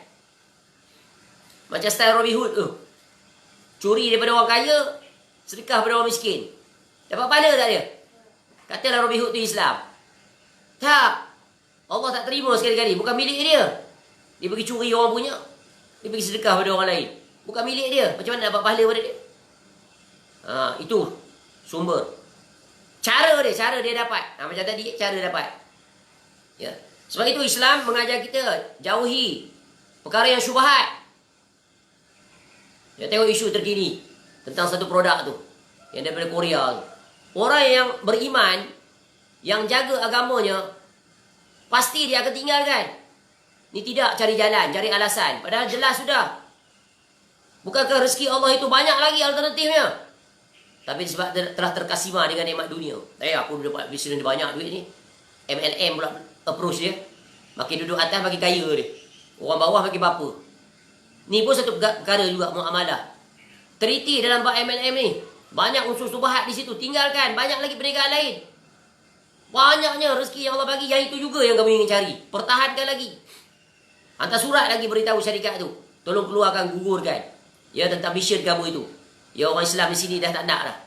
Macam style Robin Hood tu. Curi daripada orang kaya, sedekah daripada orang miskin. Dapat pahala tak dia? Katalah Robin Hood tu Islam. Tak. Allah tak terima sekali-kali. Bukan milik dia. Dia pergi curi orang punya. Dia pergi sedekah pada orang lain. Bukan milik dia. Macam mana dapat pahala pada dia? Itu sumber. Cara dia dapat. Macam tadi, cara dapat. Ya. Sebab itu Islam mengajar kita jauhi perkara yang syubhat. Ya, tengok isu terkini tentang satu produk tu yang daripada Korea tu. Orang yang beriman, yang jaga agamanya, pasti dia akan tinggalkan. Ni tidak cari jalan, cari alasan. Padahal jelas sudah. Bukankah rezeki Allah itu banyak lagi alternatifnya? Tapi sebab telah terkasima dengan nikmat dunia. Aku dapat bisnes banyak duit ni. MLM pula approach dia. Makin duduk atas makin kaya dia. Orang bawah makin bapa. Ni pun satu perkara juga muamalah. Teliti dalam bab MLM ni. Banyak unsur subahat di situ. Tinggalkan. Banyak lagi perniagaan lain. Banyaknya rezeki yang Allah bagi. Yang itu juga yang kamu ingin cari. Pertahankan lagi. Hantar surat lagi beritahu syarikat tu. Tolong keluarkan, gugurkan. Ya, tentang mission kamu itu. Ya, orang Islam di sini dah tak nak dah.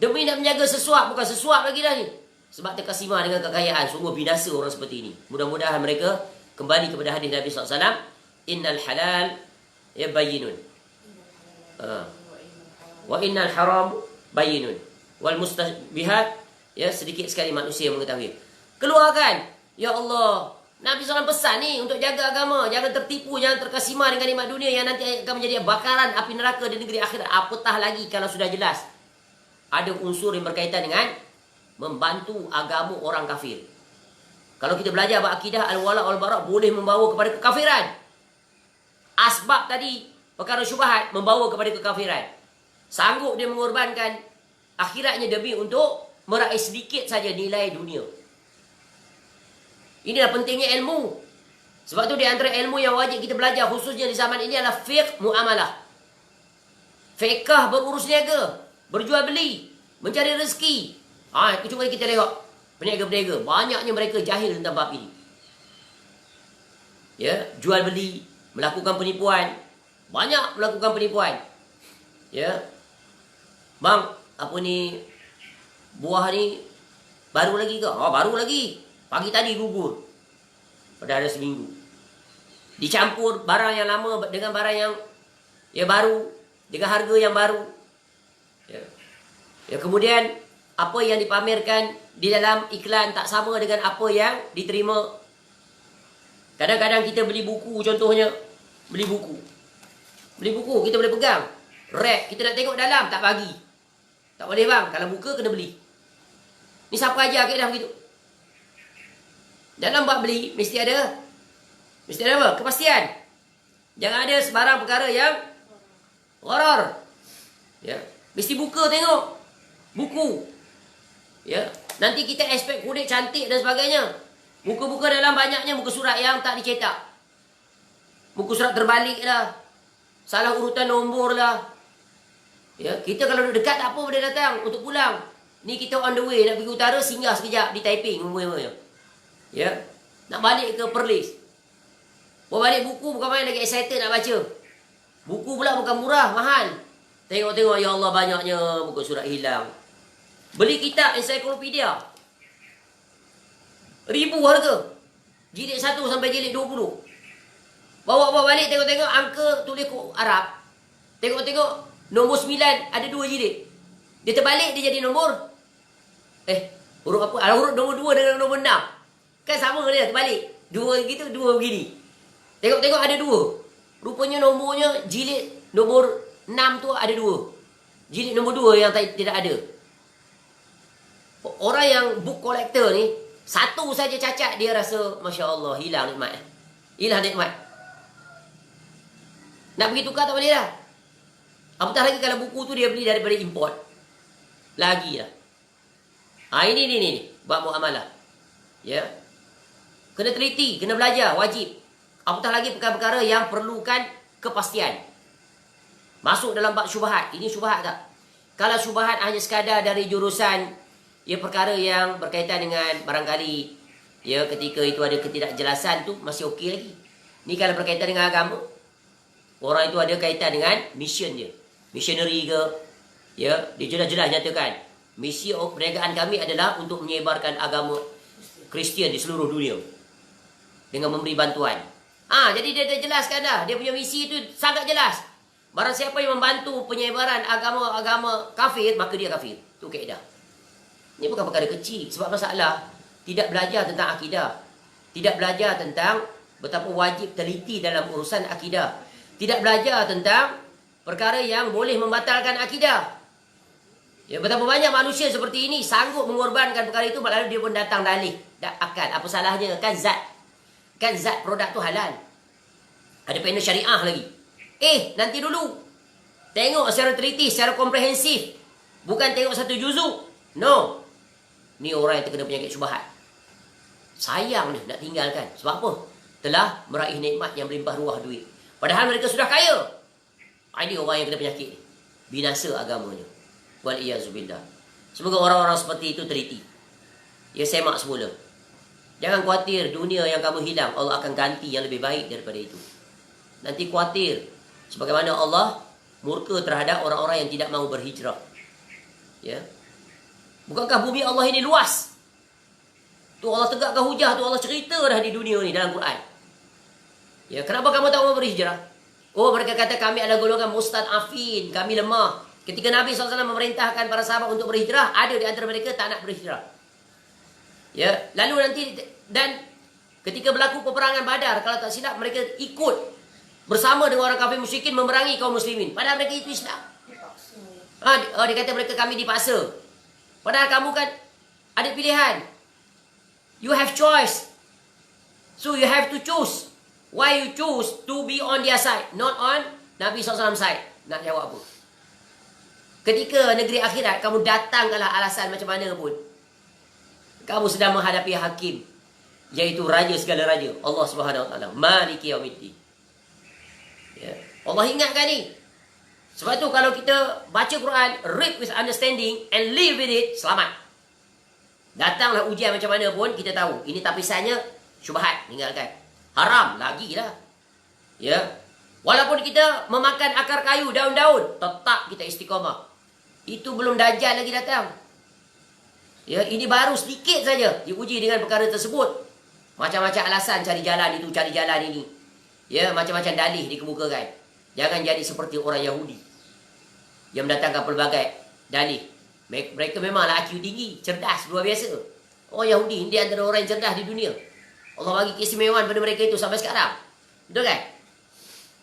Demi nak menjaga sesuap. Bukan sesuap lagi dah ni. Sebab terkesima dengan kekayaan. Sungguh binasa orang seperti ini. Mudah-mudahan mereka kembali kepada hadis Nabi SAW. Innal halal ya bayinun. Wa innal haram bayinun. Wal mustabihat ya sedikit sekali manusia yang mengetahui. Keluarkan. Ya Allah. Nabi SAW pesan ni untuk jaga agama. Jangan tertipu, jangan terkesima dengan nikmat dunia yang nanti akan menjadi bakaran api neraka di negeri akhirat. Apatah lagi kalau sudah jelas ada unsur yang berkaitan dengan membantu agama orang kafir. Kalau kita belajar bab akidah al-wala wal-bara boleh membawa kepada kekafiran. Asbab tadi perkara syubhat membawa kepada kekafiran. Sanggup dia mengorbankan akhiratnya demi untuk meraih sedikit saja nilai dunia. Inilah pentingnya ilmu. Sebab tu di antara ilmu yang wajib kita belajar khususnya di zaman ini adalah fiqh muamalah. Fiqh berurus niaga, berjual beli, mencari rezeki. Cuma kita tengok peniaga-peniaga, banyaknya mereka jahil tentang bab ini. Ya, jual beli, melakukan penipuan, banyak melakukan penipuan. Ya. Bang, apa ni buah ni baru lagi ke? Baru lagi. Pagi tadi gugur. Pada ada seminggu. Dicampur barang yang lama dengan barang yang baru. Dengan harga yang baru. Ya, kemudian apa yang dipamerkan di dalam iklan tak sama dengan apa yang diterima. Kadang-kadang kita beli buku contohnya. Beli buku kita boleh pegang. Rack kita nak tengok dalam tak bagi. Tak boleh bang. Kalau buka kena beli. Ni siapa ajar kaedah begitu? Dalam bab beli mesti ada apa? Kepastian. Jangan ada sebarang perkara yang gharar. Ya, mesti buka tengok buku. Ya, nanti kita expect kulit cantik dan sebagainya. Buku-buku dalam banyaknya muka surat yang tak dicetak. Muka surat terbalik lah. Salah urutan nombor lah. Ya, kita kalau duduk dekat tak apa boleh datang untuk pulang. Ni kita on the way nak pergi utara, singgah sekejap di Taiping. Ya, nak balik ke Perlis. Bawa balik buku bukan main lagi excited nak baca. Buku pula bukan murah, mahal. Tengok-tengok, ya Allah banyaknya muka surat hilang. Beli kitab ensiklopedia. Ribu harga. Jilid 1 sampai jilid 20. Bawa balik tengok-tengok angka tulis kod Arab. Tengok-tengok nombor 9 ada 2 jilid. Dia terbalik dia jadi nombor huruf apa? Huruf nombor 2 dengan nombor 6. Kan sama dia terbalik. 2 gitu, 2 begini. Tengok-tengok ada 2. Rupanya nomornya jilid nombor 6 tu ada 2. Jilid nombor 2 yang tidak ada. Orang yang book collector ni, satu saja cacat dia rasa Masya Allah hilang nikmat. Hilang nikmat. Nak pergi tukar tak boleh dah. Apatah lagi kalau buku tu dia beli daripada import. Lagi lah. Ini bab muamalah. Ya. Kena teliti, kena belajar, wajib. Apatah lagi perkara-perkara yang perlukan kepastian. Masuk dalam bab syubhat. Ini syubhat tak? Kalau syubhat hanya sekadar dari jurusan perkara yang berkaitan dengan barangkali ketika itu ada ketidakjelasan tu masih okey lagi. Ni kalau berkaitan dengan agama, orang itu ada kaitan dengan mission dia. Missionary ke, dia jelas-jelas nyatakan misi perniagaan kami adalah untuk menyebarkan agama Kristian di seluruh dunia dengan memberi bantuan. Jadi dia dah jelaskan dah. Dia punya misi itu sangat jelas. Barang siapa yang membantu penyebaran agama kafir, maka dia kafir. Itu kaedah. Ini bukan perkara kecil. Sebab masalah tidak belajar tentang akidah. Tidak belajar tentang betapa wajib teliti dalam urusan akidah. Tidak belajar tentang perkara yang boleh membatalkan akidah. Ya, betapa banyak manusia seperti ini sanggup mengorbankan perkara itu, lalu dia pun datang dalih. Akal, apa salahnya? Kan zat produk tu halal. Ada panel syariah lagi. Nanti dulu. Tengok secara teliti, secara komprehensif. Bukan tengok satu juzuk. No. Ni orang yang terkena penyakit syubhat. Sayang ni nak tinggalkan. Sebab apa? Telah meraih nikmat yang berlimpah ruah duit. Padahal mereka sudah kaya. Ini orang yang kena penyakit ni. Binasa agamanya. Wal-iyazubillah. Semoga orang-orang seperti itu teliti. Ya, semak semula. Jangan khawatir dunia yang kamu hilang, Allah akan ganti yang lebih baik daripada itu. Nanti khawatir sebagaimana Allah murka terhadap orang-orang yang tidak mahu berhijrah. Ya. Bukankah bumi Allah ini luas? Tu Allah tegakkan hujah, tu Allah cerita dah di dunia ni dalam Quran. Ya, kenapa kamu tak mahu berhijrah? Oh, mereka kata kami adalah golongan mustad'afin, kami lemah. Ketika Nabi SAW memerintahkan para sahabat untuk berhijrah, ada di antara mereka tak nak berhijrah. Ya, lalu nanti dan ketika berlaku peperangan Badar, kalau tak silap mereka ikut bersama dengan orang kafir musyrikin memerangi kaum muslimin. Padahal mereka itu Islam. Dia kata mereka kami dipaksa. Padahal kamu kan ada pilihan. You have choice. So you have to choose. Why you choose to be on their side, not on Nabi SAW side? Nak jawab apa? Ketika negeri akhirat, kamu datangkanlah alasan macam mana pun. Kamu sedang menghadapi hakim, iaitu raja segala raja, Allah Subhanahu Wa Taala, Maliki Yaumiddin. Ya. Allah ingatkan ni. Sebab tu kalau kita baca Quran, read with understanding and live with it, selamat. Datanglah ujian macam mana pun, kita tahu ini tapisannya syubhat, tinggalkan. Haram lagi lah. Ya. Walaupun kita memakan akar kayu, daun-daun, tetap kita istiqamah. Itu belum dajjal lagi datang. Ya, ini baru sedikit saja diuji dengan perkara tersebut. Macam-macam alasan cari jalan itu, cari jalan ini. Ya, macam-macam dalih dikemukakan. Jangan jadi seperti orang Yahudi yang mendatangkan pelbagai dalih. Mereka memanglah IQ tinggi, cerdas, luar biasa. Orang Yahudi, dia antara orang yang cerdas di dunia. Allah bagi keistimewaan pada mereka itu sampai sekarang. Betul kan?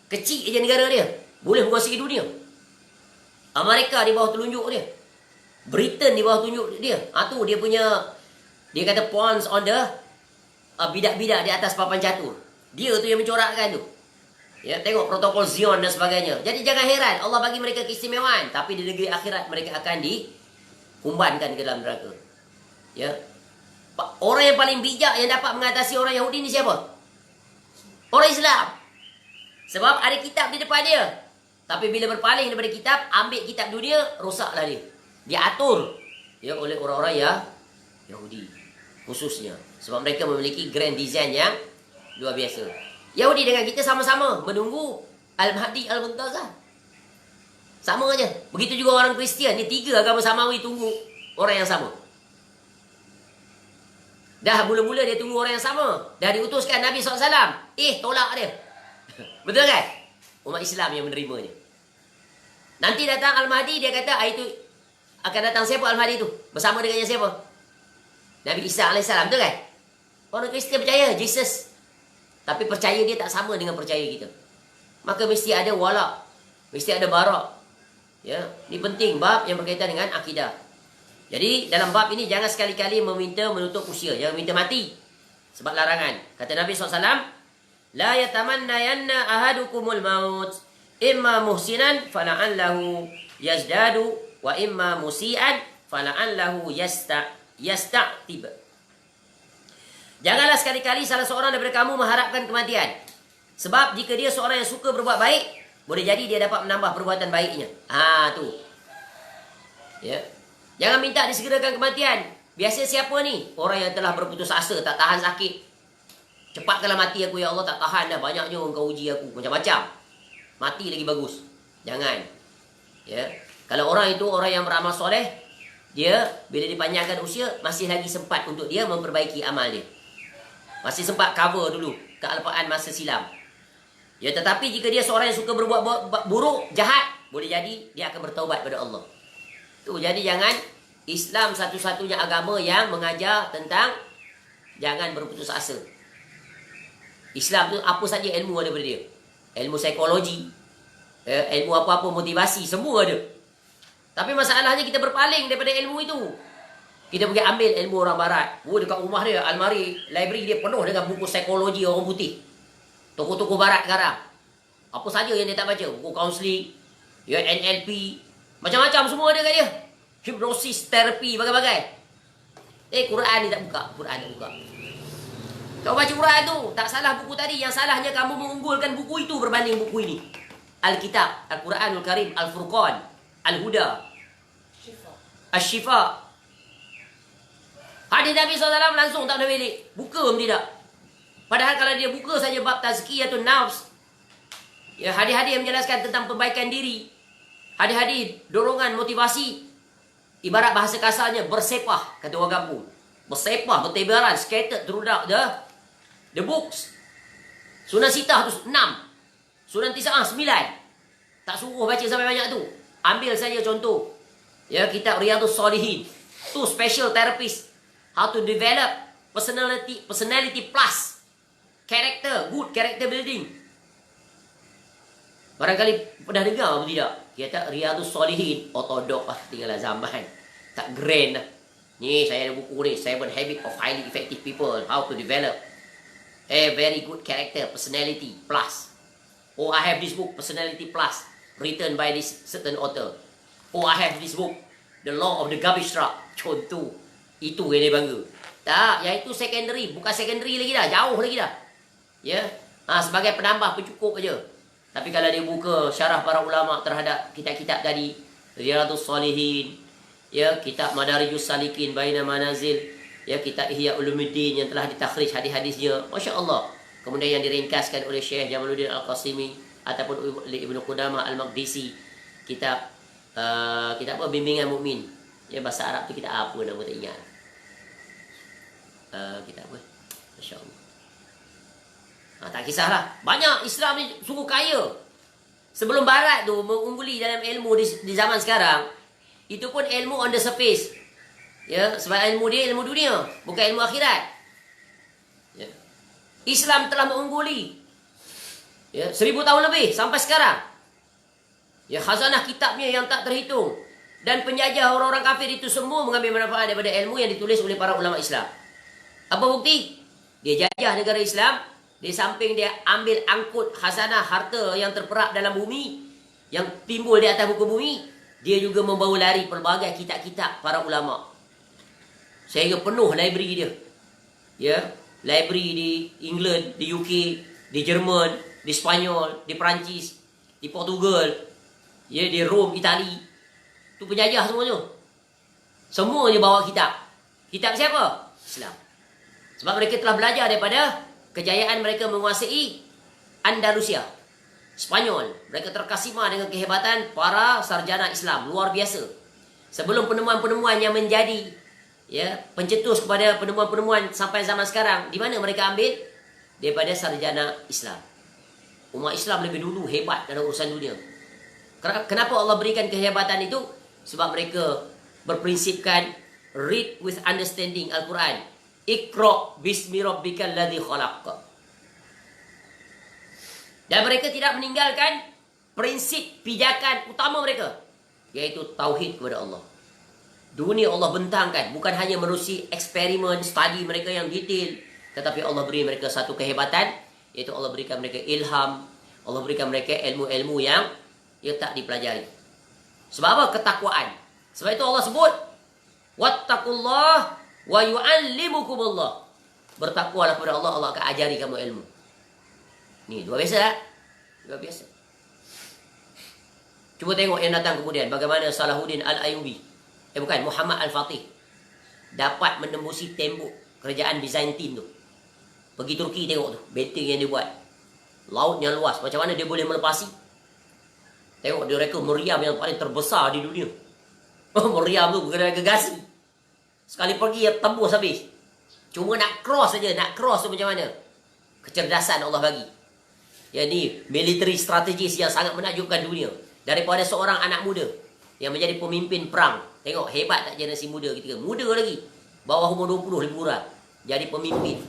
Kecil je negara dia, boleh menguasai dunia. Amerika di bawah telunjuk dia. Britain di bawah telunjuk dia. Tu dia punya, dia kata pawns on the bidak-bidak di atas papan catur. Dia tu yang mencorakkan tu. Ya, tengok protokol Zion dan sebagainya. Jadi jangan heran Allah bagi mereka keistimewaan, tapi di negeri akhirat mereka akan dihumbankan ke dalam neraka. Ya. Orang yang paling bijak yang dapat mengatasi orang Yahudi ni siapa? Orang Islam. Sebab ada kitab di depan dia. Tapi bila berpaling daripada kitab, ambil kitab dunia, rosaklah dia. Diatur ya oleh orang-orang Yahudi khususnya. Sebab mereka memiliki grand design yang luar biasa. Yahudi dengan kita sama-sama menunggu Al-Mahdi Al-Muntazar. Sama aja. Begitu juga orang Kristian. Ni tiga agama samawi tunggu orang yang sama. Dah mula-mula dia tunggu orang yang sama. Dah diutuskan Nabi SAW. Tolak dia. Betul kan? Umat Islam yang menerimanya. Nanti datang Al-Mahdi, dia kata, itu akan datang siapa Al-Mahdi itu? Bersama dengannya siapa? Nabi Isa AS, betul kan? Orang Kristian percaya Jesus. Tapi percaya dia tak sama dengan percaya kita. Maka mesti ada wala, mesti ada bara. Ya, ini penting bab yang berkaitan dengan akidah. Jadi dalam bab ini jangan sekali-kali meminta menutup usia, jangan minta mati. Sebab larangan. Kata Nabi SAW, la yatamannayanna ahadukumul maut imma muhsinan fala'allahu yazdadu wa imma musian fala'allahu yasta'tib. Janganlah sekali-kali salah seorang daripada kamu mengharapkan kematian. Sebab jika dia seorang yang suka berbuat baik, boleh jadi dia dapat menambah perbuatan baiknya. Tu. Ya. Jangan minta disegerakan kematian. Biasa siapa ni? Orang yang telah berputus asa, tak tahan sakit. Cepatkanlah mati aku ya Allah, tak tahan dah, banyaknya engkau uji aku, macam-macam. Mati lagi bagus. Jangan. Ya. Kalau orang itu orang yang beramal soleh, dia bila dipanjangkan usia masih lagi sempat untuk dia memperbaiki amal dia. Masih sempat cover dulu kealpaan masa silam. Ya, tetapi jika dia seorang yang suka berbuat buruk, jahat, boleh jadi dia akan bertaubat pada Allah. Tu, jadi jangan, Islam satu-satunya agama yang mengajar tentang jangan berputus asa. Islam tu apa saja ilmu ada pada dia. Ilmu psikologi, Ilmu apa-apa, motivasi, semua ada. Tapi masalahnya kita berpaling daripada ilmu itu. Kita pergi ambil ilmu orang barat. Dekat rumah dia, almari, library dia penuh dengan buku psikologi orang putih. Tokoh-tokoh barat sekarang. Apa saja yang dia tak baca. Buku kaunseling, ya, NLP, macam-macam semua ada kat dia. Hipnosis, terapi, bagai-bagai. Quran ni tak buka. Quran tak buka. Kau baca Quran tu, tak salah buku tadi. Yang salahnya kamu mengunggulkan buku itu berbanding buku ini. Alkitab, Al-Quranul Karim, Al-Furqan, Al-Huda, Syifa. Asy-Syifa. Hadis Nabi SAW langsung tak ada belik. Buka pun tidak. Padahal kalau dia buka saja bab tazkiyatun nafs, ya, hadis-hadis yang menjelaskan tentang perbaikan diri, hadis-hadis dorongan motivasi, ibarat bahasa kasarnya bersepah, kata orang kampung. Bersepah, bertebaran, scattered throughout the books. Sunan Sitah tu 6. Sunan Tis'ah 9. Tak suruh baca sampai banyak tu. Ambil saja contoh. Ya, kitab Riyadhus Shalihin. Tu special therapist. How to develop personality plus. Character, good character building. Barangkali pernah dengar atau tidak? Kata Riyadhus Shalihin, ortodok lah, tinggallah zaman. Tak grand lah. Ni saya ada buku ni, 7 Habits of Highly Effective People, how to develop a very good character, personality plus. Oh, I have this book, Personality Plus, written by this certain author. Oh, I have this book, The Law of the Garbage Truck. Contoh, itu yang dia bangga. Tak, yang itu secondary, bukan secondary lagi dah, jauh lagi dah. Ya, sebagai penambah pencukup aja. Tapi kalau dia buka syarah para ulama terhadap kitab-kitab tadi, Riyadhus Shalihin, ya, kitab Madarijus Salikin Baina Manazil, ya, kitab Ihya Ulumuddin yang telah ditakhrij hadis-hadisnya, Masya Allah. Kemudian yang diringkaskan oleh Syekh Jamaluddin Al-Qasimi ataupun oleh Ibnu Qudamah Al-Maqdisi, kitab kitab apa, Bimbingan Mukmin. Ya, bahasa Arab tu kitab apa nama tak ingat. Kitab apa? Masya Allah. Tak kisahlah. Banyak Islam ni sungguh kaya. Sebelum Barat tu mengungguli dalam ilmu di zaman sekarang, itu pun ilmu on the surface. Ya, sebab ilmu dia ilmu dunia, bukan ilmu akhirat. Ya. Islam telah mengungguli, ya, 1000 tahun lebih sampai sekarang. Ya, khazanah kitabnya yang tak terhitung, dan penjajah orang-orang kafir itu semua mengambil manfaat daripada ilmu yang ditulis oleh para ulama Islam. Apa bukti? Dia jajah negara Islam, di samping dia ambil angkut khazanah harta yang terperap dalam bumi, yang timbul di atas muka bumi, dia juga membawa lari pelbagai kitab-kitab para ulama. Sehingga penuh library dia. Ya, library di England, di UK, di Jerman, di Spanyol, di Perancis, di Portugal, ya, di Rom, Itali. Tu penjajah semuanya. Semuanya bawa kitab. Kitab siapa? Islam. Sebab mereka telah belajar daripada kejayaan mereka menguasai Andalusia, Spanyol. Mereka terkesima dengan kehebatan para sarjana Islam, luar biasa. Sebelum penemuan-penemuan yang menjadi, ya, pencetus kepada penemuan-penemuan sampai zaman sekarang, di mana mereka ambil? Daripada sarjana Islam. Umat Islam lebih dulu hebat dalam urusan dunia. Kenapa Allah berikan kehebatan itu? Sebab mereka berprinsipkan read with understanding Al-Quran. Iqra bismi rabbikal ladzi khalaq. Dan mereka tidak meninggalkan prinsip pijakan utama mereka, yaitu tauhid kepada Allah. Dunia Allah bentangkan, bukan hanya menerusi eksperimen, studi mereka yang detail, tetapi Allah beri mereka satu kehebatan, yaitu Allah berikan mereka ilham, Allah berikan mereka ilmu-ilmu yang tak dipelajari. Sebab apa? Ketakwaan. Sebab itu Allah sebut, wattaqullah wa yu'allimukumullah. Bertakwalah kepada Allah, Allah akan ajari kamu ilmu. Ni luar biasa tak? Luar biasa. Cuba tengok yang datang kemudian, bagaimana Salahuddin Al-Ayyubi, Muhammad Al-Fatih dapat menembusi tembok kerajaan Byzantine tu. Pergi Turki tengok tu, benteng yang dia buat. Laut yang luas, macam mana dia boleh melepasi? Tengok dia reka meriam yang paling terbesar di dunia. Meriam tu kena gegasi. Sekali pergi dia tembus habis. Cuma nak cross saja, nak cross tu macam mana? Kecerdasan Allah bagi. Yang ni military strategis yang sangat menakjubkan dunia. Daripada seorang anak muda yang menjadi pemimpin perang. Tengok hebat tak generasi muda kita? Muda lagi. Bawah umur 20 lebih kurang. Jadi pemimpin.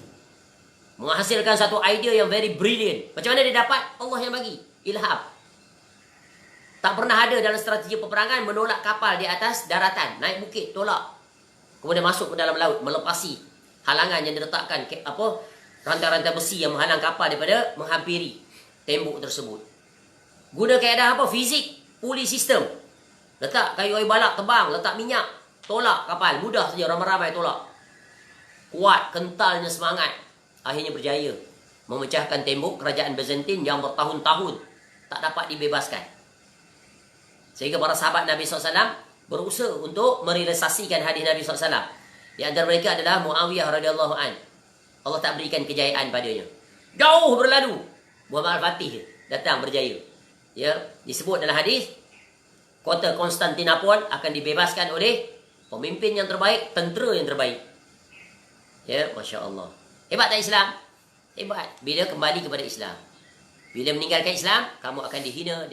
Menghasilkan satu idea yang very brilliant. Macam mana dia dapat? Allah yang bagi. Ilham. Tak pernah ada dalam strategi peperangan menolak kapal di atas daratan, naik bukit, tolak. Kemudian masuk ke dalam laut, melepasi halangan yang diletakkan rantai-rantai besi yang menghalang kapal daripada menghampiri tembok tersebut. Guna kaedah apa? Fizik, puli sistem. Letak kayu balak tebang, letak minyak, tolak kapal, mudah saja, ramai-ramai tolak. Kuat, kentalnya semangat. Akhirnya berjaya memecahkan tembok kerajaan Byzantine yang bertahun-tahun tak dapat dibebaskan. Sehingga para sahabat Nabi SAW berusaha untuk merealisasikan hadis Nabi SAW. Di antara mereka adalah Muawiyah radhiyallahu an. Allah tak berikan kejayaan padanya. Jauh berlalu, Muhammad Al-Fatih datang berjaya. Ya, disebut dalam hadis, kota Konstantinopel akan dibebaskan oleh pemimpin yang terbaik, tentera yang terbaik. Ya, Masya Allah. Hebat tak Islam? Hebat. Bila kembali kepada Islam. Bila meninggalkan Islam, kamu akan dihina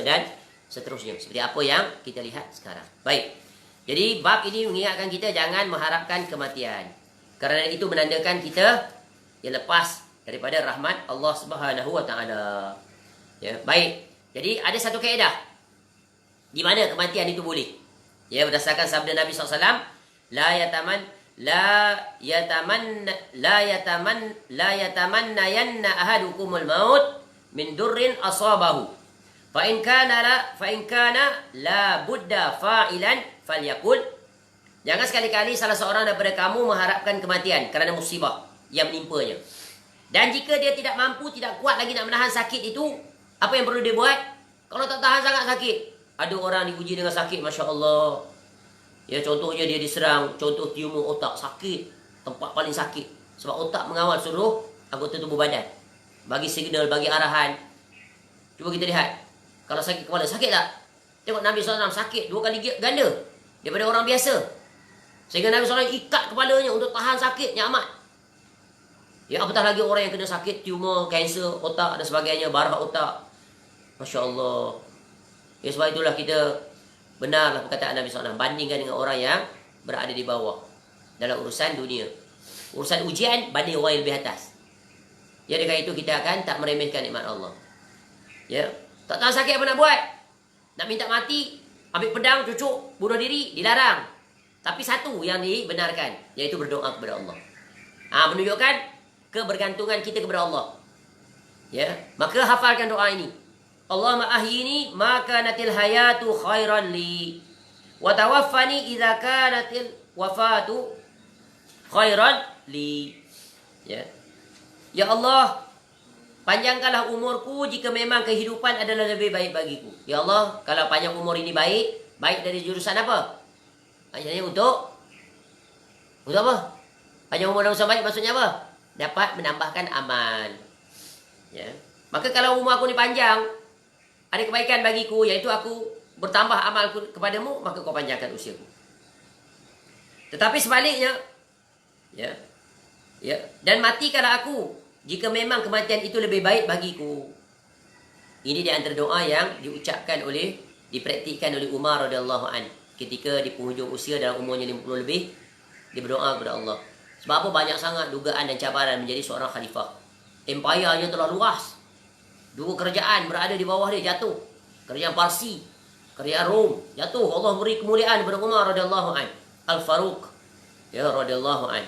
dan seterusnya. Seperti apa yang kita lihat sekarang. Baik. Jadi bab ini mengingatkan kita jangan mengharapkan kematian. Kerana itu menandakan kita yang lepas daripada rahmat Allah Subhanahu Wa Taala. Ya, baik. Jadi ada satu kaedah di mana kematian itu boleh. Ya, berdasarkan sabda Nabi SAW, la yatamannayanna ahadukumul maut min durrin asabahu. Fa in kana la budda fa'ilan falyakul. Jangan sekali-kali salah seorang daripada kamu mengharapkan kematian kerana musibah yang menimpanya. Dan jika dia tidak mampu, tidak kuat lagi nak menahan sakit itu, apa yang perlu dia buat? Kalau tak tahan sangat sakit, ada orang diuji dengan sakit, Masya Allah. Ya, contohnya dia diserang, contoh tumor otak, sakit, tempat paling sakit. Sebab otak mengawal seluruh anggota tubuh badan. Bagi signal, bagi arahan. Cuba kita lihat. Kalau sakit kepala, sakit tak? Tengok Nabi SAW sakit 2 kali ganda daripada orang biasa. Sehingga Nabi SAW ikat kepalanya untuk tahan sakitnya amat. Ya, apatah lagi orang yang kena sakit, tumor, kanser, otak dan sebagainya, barah otak. Masya Allah. Ya, sebab itulah kita benarlah perkataan Nabi SAW. Bandingkan dengan orang yang berada di bawah dalam urusan dunia. Urusan ujian, banding orang yang lebih atas. Ya, dengan itu kita akan tak meremehkan nikmat Allah. Ya, tak tahan sakit apa nak buat? Nak minta mati, ambil pedang, cucuk, bunuh diri, dilarang. Tapi satu yang dibenarkan, iaitu berdoa kepada Allah. Menunjukkan kebergantungan kita kepada Allah. Ya, maka hafalkan doa ini. Allahumma ahyini ma kanatil hayatu khairan li wa tawaffani idza kanatil wafatu khairan li. Ya. Ya Allah, panjangkanlah umurku jika memang kehidupan adalah lebih baik bagiku. Ya Allah, kalau panjang umur ini baik dari jurusan apa? Maksudnya untuk apa? Panjang umur dan usaha baik maksudnya apa? Dapat menambahkan amal. Ya. Maka kalau umur aku ni panjang, ada kebaikan bagiku, iaitu aku bertambah amalku kepadamu, maka kau panjangkan usiaku. Tetapi sebaliknya, ya, dan matikanlah aku jika memang kematian itu lebih baik bagiku. Ini di antara doa yang dipraktikkan oleh Umar radhiyallahu an ketika di penghujung usia dalam umurnya 50 lebih, dia berdoa kepada Allah. Sebab apa? Banyak sangat dugaan dan cabaran menjadi seorang khalifah. Empire-nya telah luas. 2 kerajaan berada di bawah dia, jatuh. Kerajaan Parsi, kerajaan Rom, jatuh. Allah beri kemuliaan kepada Umar radhiyallahu an, Al-Faruq, ya, radhiyallahu an.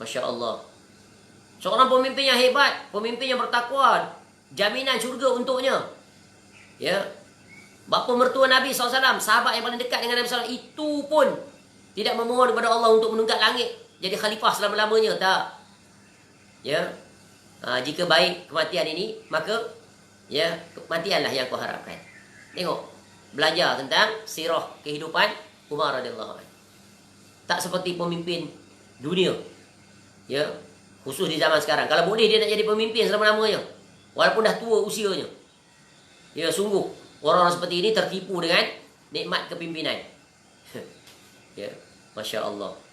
Masya Allah. Seorang pemimpin yang hebat, pemimpin yang bertakwa, jaminan syurga untuknya. Ya. Bapa mertua Nabi SAW, sahabat yang paling dekat dengan Nabi SAW, itu pun tidak memohon kepada Allah untuk menunggak langit jadi khalifah selama-lamanya, tak. Ya. Jika baik kematian ini, maka ya, kematianlah yang kau harapkan. Tengok, belajar tentang sirah kehidupan Umar radhiyallahu anhu. Tak seperti pemimpin dunia. Ya, khusus di zaman sekarang. Kalau boleh dia nak jadi pemimpin selama-lamanya, walaupun dah tua usianya. Ya, sungguh orang-orang seperti ini tertipu dengan nikmat kepimpinan. Ya, Masya Allah.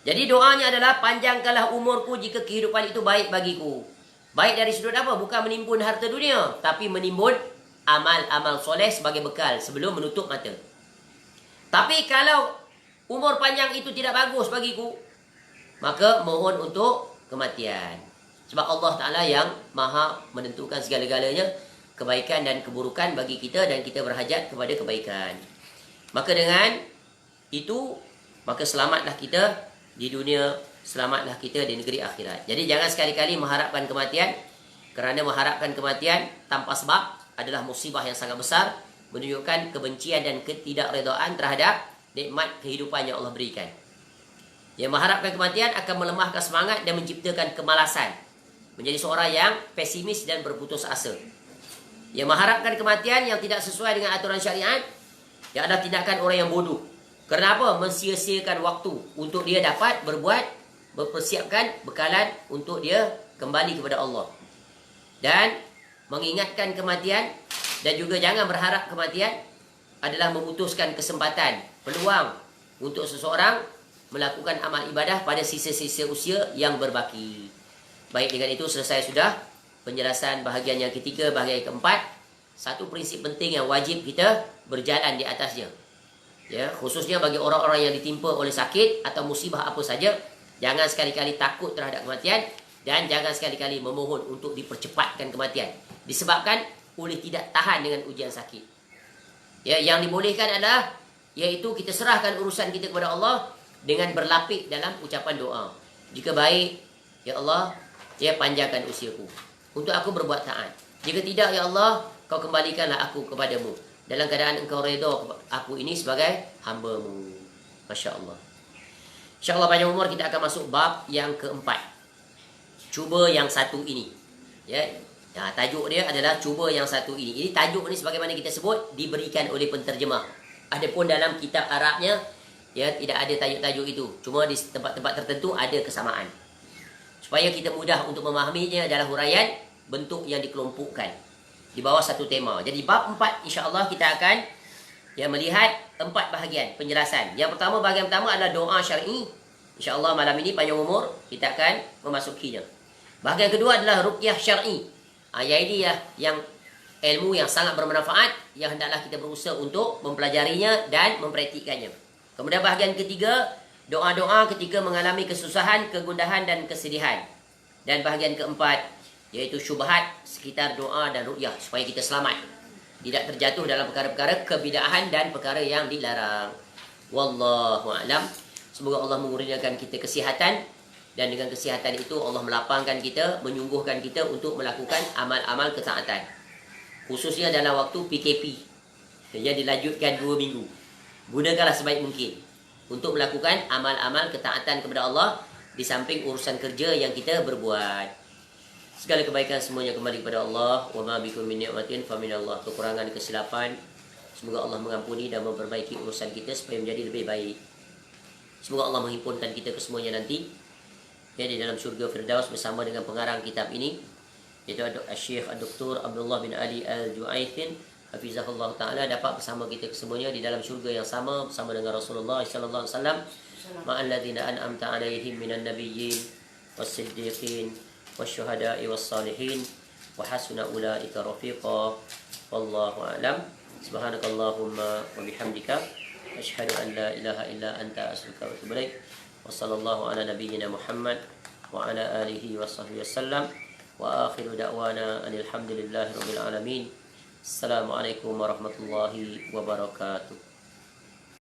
Jadi doanya adalah panjangkanlah umurku jika kehidupan itu baik bagiku. Baik dari sudut apa? Bukan menimbun harta dunia, tapi menimbun amal-amal soleh sebagai bekal sebelum menutup mata. Tapi kalau umur panjang itu tidak bagus bagiku, maka mohon untuk kematian. Sebab Allah Ta'ala yang maha menentukan segala-galanya. kebaikan dan keburukan bagi kita dan kita berhajat kepada kebaikan. Maka dengan itu, maka selamatlah kita di dunia, selamatlah kita di negeri akhirat. Jadi jangan sekali-kali mengharapkan kematian, kerana mengharapkan kematian tanpa sebab adalah musibah yang sangat besar, menunjukkan kebencian dan ketidakredaan terhadap nikmat kehidupan yang Allah berikan. Yang mengharapkan kematian akan melemahkan semangat dan menciptakan kemalasan, menjadi seorang yang pesimis dan berputus asa. Yang mengharapkan kematian yang tidak sesuai dengan aturan syariat, yang adalah tindakan orang yang bodoh. Kenapa? Mensia-siakan waktu untuk dia dapat mempersiapkan bekalan untuk dia kembali kepada Allah. Dan mengingatkan kematian dan juga jangan berharap kematian adalah memutuskan kesempatan, peluang untuk seseorang melakukan amal ibadah pada sisa-sisa usia yang berbaki. Baik, dengan itu selesai sudah penjelasan bahagian yang ketiga, bahagian yang keempat. Satu prinsip penting yang wajib kita berjalan di atasnya. Ya, khususnya bagi orang-orang yang ditimpa oleh sakit atau musibah apa saja, jangan sekali-kali takut terhadap kematian dan jangan sekali-kali memohon untuk dipercepatkan kematian disebabkan oleh tidak tahan dengan ujian sakit. Ya, yang dibolehkan adalah iaitu kita serahkan urusan kita kepada Allah dengan berlapik dalam ucapan doa. Jika baik, ya Allah, ya panjangkan usiaku untuk aku berbuat taat. Jika tidak, ya Allah, kau kembalikanlah aku kepadamu dalam keadaan engkau redha aku ini sebagai hamba-Mu. Masya Allah. InsyaAllah panjang umur kita akan masuk bab yang keempat. Cuba yang satu ini. Ya, tajuk dia adalah cuba yang satu ini. Ini tajuk ni sebagaimana kita sebut diberikan oleh penterjemah. Adapun dalam kitab Arabnya, ya tidak ada tajuk-tajuk itu. Cuma di tempat-tempat tertentu ada kesamaan. Supaya kita mudah untuk memahaminya adalah huraian bentuk yang dikelompokkan di bawah satu tema. Jadi bab 4 insya-Allah kita akan melihat 4 bahagian penjelasan. Yang pertama, bahagian pertama adalah doa syar'i. Insya-Allah malam ini panjang umur kita akan memasukinya. Bahagian kedua adalah ruqyah syar'i. Ini yang ilmu yang sangat bermanfaat yang hendaklah kita berusaha untuk mempelajarinya dan mempraktikkannya. Kemudian bahagian ketiga, doa-doa ketika mengalami kesusahan, kegundahan dan kesedihan. Dan bahagian keempat, yaitu syubhat sekitar doa dan ruqyah supaya kita selamat, tidak terjatuh dalam perkara-perkara kebid'ahan dan perkara yang dilarang. Wallahu a'lam. Semoga Allah mengurniakan kita kesihatan dan dengan kesihatan itu Allah melapangkan kita, menyungguhkan kita untuk melakukan amal-amal ketaatan. Khususnya dalam waktu PKP yang dilanjutkan 2 minggu. Gunakanlah sebaik mungkin untuk melakukan amal-amal ketaatan kepada Allah di samping urusan kerja yang kita berbuat. Segala kebaikan semuanya kembali kepada Allah. Wa ma bikum min ni'matin fa minallah. Kekurangan, kesilapan, semoga Allah mengampuni dan memperbaiki urusan kita supaya menjadi lebih baik. Semoga Allah menghimpunkan kita kesemuanya nanti di dalam syurga Firdaus bersama dengan pengarang kitab ini, yaitu Syekh Dr. Abdullah bin Ali Al-Ju'aithin hafizahullah taala, dapat bersama kita kesemuanya di dalam syurga yang sama bersama dengan Rasulullah sallallahu alaihi wasallam ma'al ladzina an'amta 'alaihim minan nabiyyin was-siddiqin wasyuhada'i was-salihin wa hasuna ulaika rafiqa. Wallahu a'lam. Subhanakallahumma wa bihamdika asyhadu an la ilaha illa anta astaghfiruka wa atubu ilaik. Wa sallallahu ala nabiyyina Muhammad wa ala alihi wa sahbihi wasallam. Wa akhiru da'wana alhamdulillahi rabbil alamin. Assalamualaikum warahmatullahi wabarakatuh.